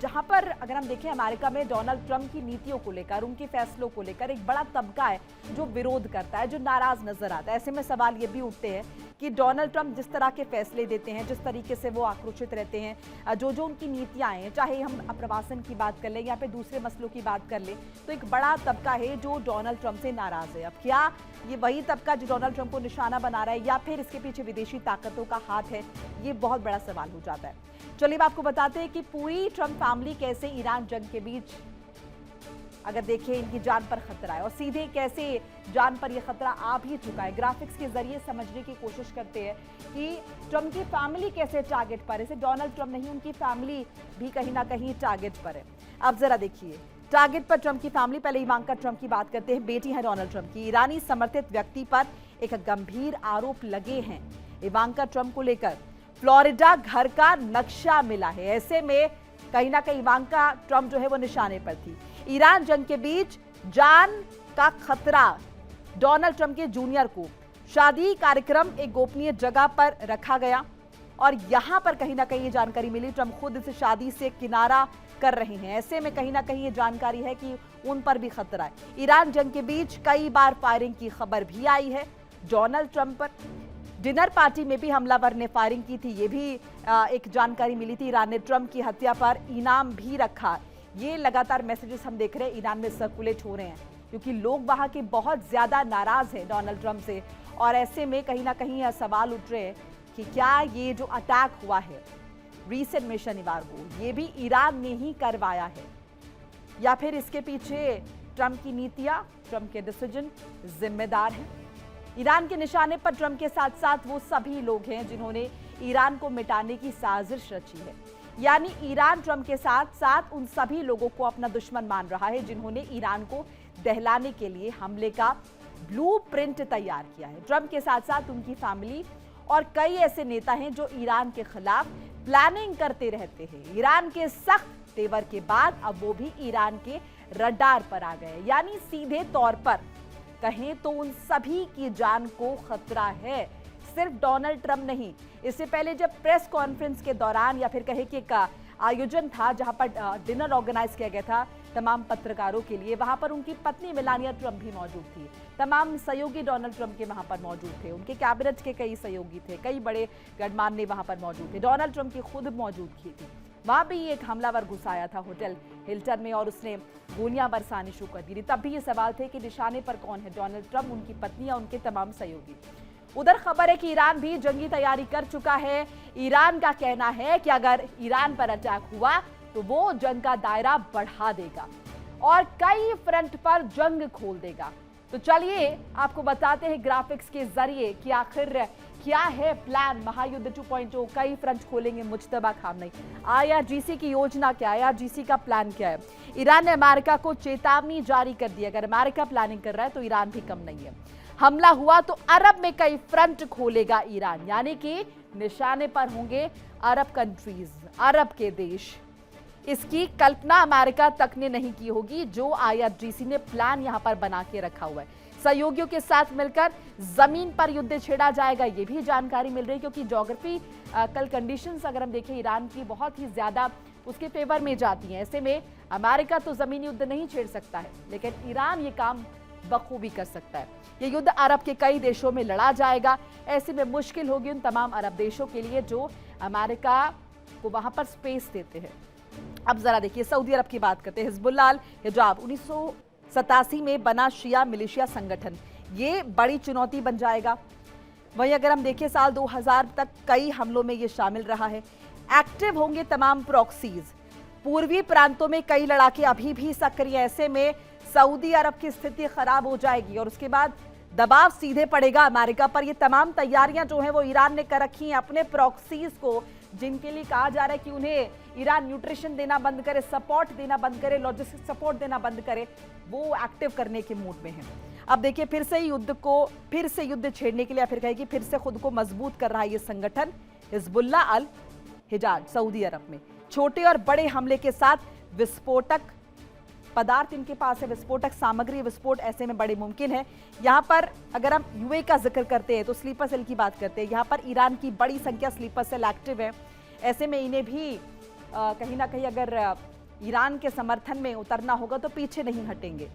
जहां पर अगर हम देखें अमेरिका में डोनाल्ड ट्रंप की नीतियों को लेकर, उनके फैसलों को लेकर एक बड़ा तबका है जो विरोध करता है, जो नाराज नजर आता है। ऐसे में सवाल ये भी उठते हैं कि डोनाल्ड ट्रंप जिस तरह के फैसले देते हैं, जिस तरीके से वो आक्रोशित रहते हैं, जो उनकी नीतियां हैं, चाहे हम प्रवासन की बात कर लें या फिर दूसरे मसलों की बात कर लें, तो एक बड़ा तबका है जो डोनाल्ड ट्रंप से नाराज है। अब क्या ये वही तबका जो डोनाल्ड ट्रंप को निशाना बना रहा है या फिर इसके पीछे विदेशी ताकतों का हाथ है, ये बहुत बड़ा सवाल हो जाता है। चलिए आपको बताते हैं कि पूरी ट्रंप फैमिली कैसे ईरान जंग के बीच अगर देखें इनकी जान पर खतरा है और सीधे कैसे जान पर यह खतरा आ भी चुका है। ग्राफिक्स के जरिए समझने की कोशिश करते हैं कि ट्रंप की फैमिली कैसे टारगेट पर है। सिर्फ डोनाल्ड ट्रंप नहीं, उनकी फैमिली भी कहीं ना कहीं टारगेट पर है। अब जरा देखिए टारगेट पर ट्रंप की फैमिली। पहले इवांका ट्रंप की बात करते हैं, बेटी है डोनाल्ड ट्रंप की। ईरानी समर्थित व्यक्ति पर एक गंभीर आरोप लगे हैं इवांका ट्रंप को लेकर। फ्लोरिडा घर का नक्शा मिला है, ऐसे में कहीं ना कहीं इवांका ट्रंप जो है वो निशाने पर थी। ईरान जंग के बीच जान का खतरा डोनाल्ड ट्रंप के जूनियर को। शादी कार्यक्रम एक गोपनीय जगह पर रखा गया और यहां पर कहीं ना कहीं ये जानकारी मिली ट्रंप खुद इस शादी से किनारा कर रहे हैं। ऐसे में कहीं ना कहीं ये जानकारी है कि उन पर भी खतरा है। ईरान जंग के बीच कई बार फायरिंग की खबर भी आई है डोनाल्ड ट्रंप पर। डिनर पार्टी में भी हमलावर ने फायरिंग की थी, ये भी एक जानकारी मिली थी। ईरान ने ट्रंप की हत्या पर इनाम भी रखा। ये लगातार मैसेजेस हम देख रहे हैं ईरान में सर्कुलेट हो रहे हैं क्योंकि लोग वहां के बहुत ज्यादा नाराज हैं डोनाल्ड ट्रंप से। और ऐसे में कहीं ना कहीं यह सवाल उठ रहे हैं कि क्या ये जो अटैक हुआ है रीसेंट में शनिवार को, ये भी ईरान ने ही करवाया है या फिर इसके पीछे ट्रंप की नीतियां, ट्रंप के डिसीजन जिम्मेदार हैं। ईरान के निशाने पर ट्रंप के साथ साथ वो सभी लोग हैं जिन्होंने ईरान को मिटाने की साजिश रची है। यानी ईरान ट्रंप के साथ साथ उन सभी लोगों को अपना दुश्मन मान रहा है जिन्होंने ईरान को दहलाने के लिए हमले का ब्लूप्रिंट तैयार किया है। ट्रंप के साथ साथ उनकी फैमिली और कई ऐसे नेता हैं जो ईरान के खिलाफ प्लानिंग करते रहते हैं। ईरान के सख्त तेवर के बाद अब वो भी ईरान के रडार पर आ गए। यानी सीधे तौर पर कहें तो उन सभी की जान को खतरा है, सिर्फ डोनाल्ड ट्रंप नहीं। इससे पहले जब प्रेस कॉन्फ्रेंस के दौरान या फिर कहे कि एक आयोजन था जहां पर डिनर ऑर्गेनाइज किया गया था तमाम पत्रकारों के लिए, वहां पर उनकी पत्नी मेलानिया ट्रंप भी मौजूद थी। तमाम सहयोगी डोनाल्ड ट्रंप के वहां पर मौजूद थे, उनके कैबिनेट के कई सहयोगी थे, कई बड़े गणमान्य वहां पर मौजूद थे। डोनाल्ड ट्रंप की खुद मौजूदगी थी। वहां भी एक हमलावर घुस आया था होटल हिल्टन में और उसने गोलियां बरसानी शुरू कर दी थी। तब भी ये सवाल थे कि निशाने पर कौन है, डोनाल्ड ट्रंप, उनकी पत्नी या उनके तमाम सहयोगी। उधर खबर है कि ईरान भी जंगी तैयारी कर चुका है। ईरान का कहना है कि अगर ईरान पर अटैक हुआ तो वो जंग का दायरा बढ़ा देगा और कई फ्रंट पर जंग खोल देगा। तो चलिए आपको बताते हैं ग्राफिक्स के जरिए कि आखिर क्या है प्लान महायुद्ध 2.0। कई फ्रंट खोलेंगे मुज्तबा खामनेई। IRGC की योजना क्या है, IRGC का प्लान क्या है। ईरान ने अमेरिका को चेतावनी जारी कर दी, अगर अमेरिका प्लानिंग कर रहा है तो ईरान भी कम नहीं है। हमला हुआ तो अरब में कई फ्रंट खोलेगा ईरान, यानी कि निशाने पर होंगे अरब कंट्रीज, अरब के देश। इसकी कल्पना अमेरिका तक ने नहीं की होगी जो IRGC ने प्लान यहां पर बना के रखा हुआ है। सहयोगियों के साथ मिलकर जमीन पर युद्ध छेड़ा जाएगा, ये भी जानकारी मिल रही है क्योंकि ज्योग्राफी कल कंडीशंस अगर हम देखें ईरान की बहुत ही ज्यादा उसके फेवर में जाती हैं। ऐसे में अमेरिका तो जमीनी युद्ध नहीं छेड़ सकता है लेकिन ईरान ये काम बखूबी कर सकता है। ये युद्ध अरब के कई देशों में लड़ा जाएगा। ऐसे में मुश्किल होगी उन तमाम अरब देशों के लिए जो अमेरिका को वहां पर स्पेस देते हैं। अब जरा देखिए सऊदी अरब की बात करते हैं। हिजबुल्लाह अल हिजाब 1987 में बना शिया मिलिशिया संगठन, ये बड़ी चुनौती बन जाएगा। वहीं अगर हम देखें साल 2000 तक कई हमलों में ये शामिल रहा है। एक्टिव होंगे तमाम प्रॉक्सीज। पूर्वी प्रांतों में कई लड़ाके अभी भी सक्रिय। ऐसे में सऊदी अरब की स्थिति खराब हो जाएगी और उसके बाद दबाव सीधे पड़ेगा अमेरिका पर। ये तमाम तैयारियां जो हैं वो ईरान ने कर रखी हैं अपने प्रॉक्सीज को, जिनके लिए कहा जा रहा है कि उन्हें ईरान न्यूट्रिशन देना बंद करे, सपोर्ट देना बंद करे, लॉजिस्टिक सपोर्ट देना बंद करे, वो एक्टिव करने के मूड में है। अब देखिए फिर से युद्ध छेड़ने के लिए या फिर कहे कि फिर से खुद को मजबूत कर रहा है ये संगठन हिजबुल्लाह अल हिजाज सऊदी अरब में। छोटे और बड़े हमले के साथ विस्फोटक पदार्थ इनके पास है, विस्फोटक सामग्री, विस्फोट ऐसे में बड़े मुमकिन है। यहाँ पर अगर हम यूए का जिक्र करते हैं तो स्लीपर सेल की बात करते हैं। यहाँ पर ईरान की बड़ी संख्या स्लीपर सेल एक्टिव है। ऐसे में इन्हें भी कहीं ना कहीं अगर ईरान के समर्थन में उतरना होगा तो पीछे नहीं हटेंगे।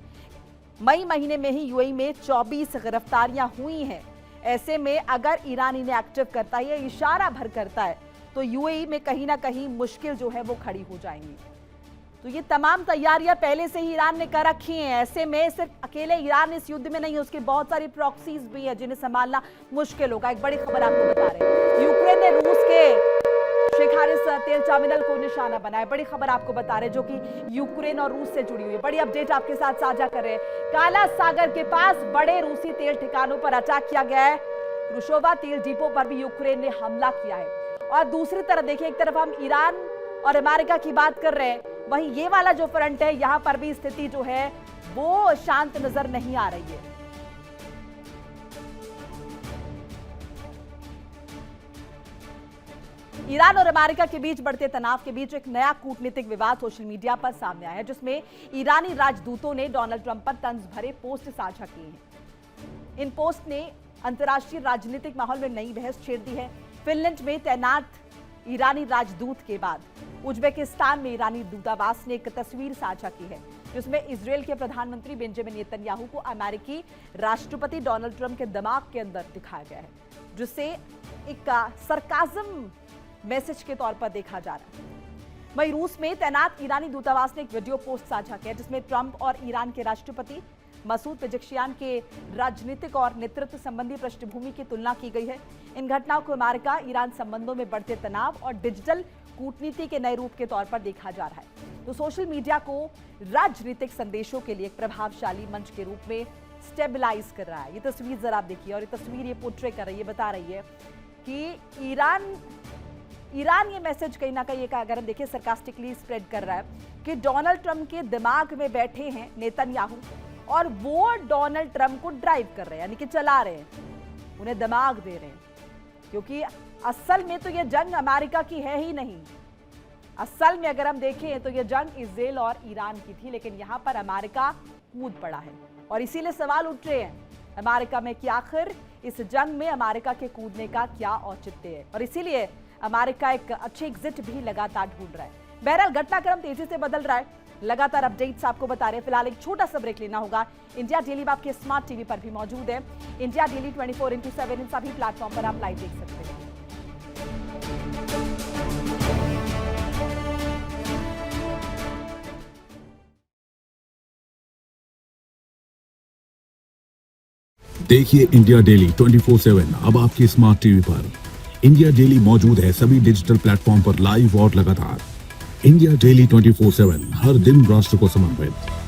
मई महीने में ही यूएई में 24 गिरफ्तारियां हुई हैं। ऐसे में अगर ईरान इन्हें एक्टिव करता है या इशारा भर करता है तो यूएई में कहीं ना कहीं मुश्किल जो है वो खड़ी हो जाएंगी। तो ये तमाम तैयारियां पहले से ही ईरान ने कर रखी हैं। ऐसे में सिर्फ अकेले ईरान इस युद्ध में नहीं है, उसके बहुत सारी प्रॉक्सीज भी है जिन्हें संभालना मुश्किल होगा। एक बड़ी खबर आपको बता रहे हैं, यूक्रेन ने रूस के खारिज तेल टर्मिनल को निशाना बनाए। बड़ी खबर आपको बता रहे जो कि यूक्रेन और रूस से जुड़ी हुई है। बड़ी अपडेट आपके साथ साझा कर रहे हैं। काला सागर के पास बड़े रूसी तेल ठिकानों पर अटैक किया गया है। क्रुशोवा तेल डिपो पर भी यूक्रेन ने हमला किया है। और दूसरी तरफ देखिए, एक तरफ हम ईरान और अमेरिका की बात कर रहे हैं, वहीं ये वाला जो फ्रंट है यहां पर भी स्थिति जो है वो शांत नजर नहीं आ रही है। ईरान और अमेरिका के बीच बढ़ते तनाव के बीच एक नया कूटनीतिक विवाद सोशल मीडिया पर सामने आया है, जिसमें ईरानी राजदूतों ने डोनाल्ड ट्रंप पर तंज भरे पोस्ट साझा किए हैं। इन पोस्ट ने अंतर्राष्ट्रीय राजनीतिक माहौल में नई बहस छेड़ दी है। फिनलैंड में तैनात ईरानी राजदूत के बाद उज्बेकिस्तान में ईरानी दूतावास ने एक तस्वीर साझा की है, जिसमें इजरायल के प्रधानमंत्री बेंजामिन नेतन्याहू को अमेरिकी राष्ट्रपति डोनाल्ड ट्रंप के दिमाग के अंदर दिखाया गया है, जिसे एक सरकाज़म मैसेज के तौर पर देखा जा रहा है। वहीं रूस में तैनात ईरानी दूतावास ने एक वीडियो पोस्ट साझा किया, जिसमें ट्रंप और ईरान के राष्ट्रपति मसूद पेजेश्कियान के राजनीतिक और नेतृत्व संबंधी पृष्ठभूमि की तुलना की गई है। इन घटनाओं को अमेरिका ईरान संबंधों में बढ़ते तनाव और डिजिटल कूटनीति के नए रूप के तौर पर देखा जा रहा है। तो सोशल मीडिया को राजनीतिक संदेशों के लिए एक प्रभावशाली मंच के रूप में स्टेबलाइज कर रहा है। ये तस्वीर जरा आप देखिए, और ये तस्वीर ये पोर्ट्रे कर रही है, बता रही है कि ईरान ये मैसेज कहीं ना कहीं, अगर हम देखिए सरकास्टिकली स्प्रेड कर रहा है कि डोनाल्ड ट्रंप के दिमाग में बैठे हैं नेतन्याहू और वो डोनाल्ड ट्रंप को ड्राइव कर रहे हैं, यानी कि चला रहे हैं, उन्हें दिमाग दे रहे हैं। क्योंकि असल में तो ये जंग अमेरिका की है ही नहीं। असल में अगर हम देखें तो ये जंग इजराइल और ईरान की थी, लेकिन यहां पर अमेरिका कूद पड़ा है। और इसीलिए सवाल उठ रहे हैं अमेरिका में कि आखिर इस जंग में अमेरिका के कूदने का क्या औचित्य है, और इसीलिए अमेरिका एक अच्छी एग्जिट भी लगातार ढूंढ रहा है। बहरहाल घटनाक्रम तेजी से बदल रहा है, लगातार अपडेट्स आपको बता रहे हैं। फिलहाल एक छोटा सा ब्रेक लेना होगा। इंडिया डेली आपके स्मार्ट टीवी पर भी मौजूद है। इंडिया डेली 24/7 इन सभी प्लेटफॉर्म पर आप लाइव देख सकते हैं। देखिए इंडिया डेली 24/7 अब आपके स्मार्ट टीवी पर। इंडिया डेली मौजूद है सभी डिजिटल प्लेटफॉर्म पर लाइव और लगातार। इंडिया डेली 24/7 हर दिन राष्ट्र को समर्पित।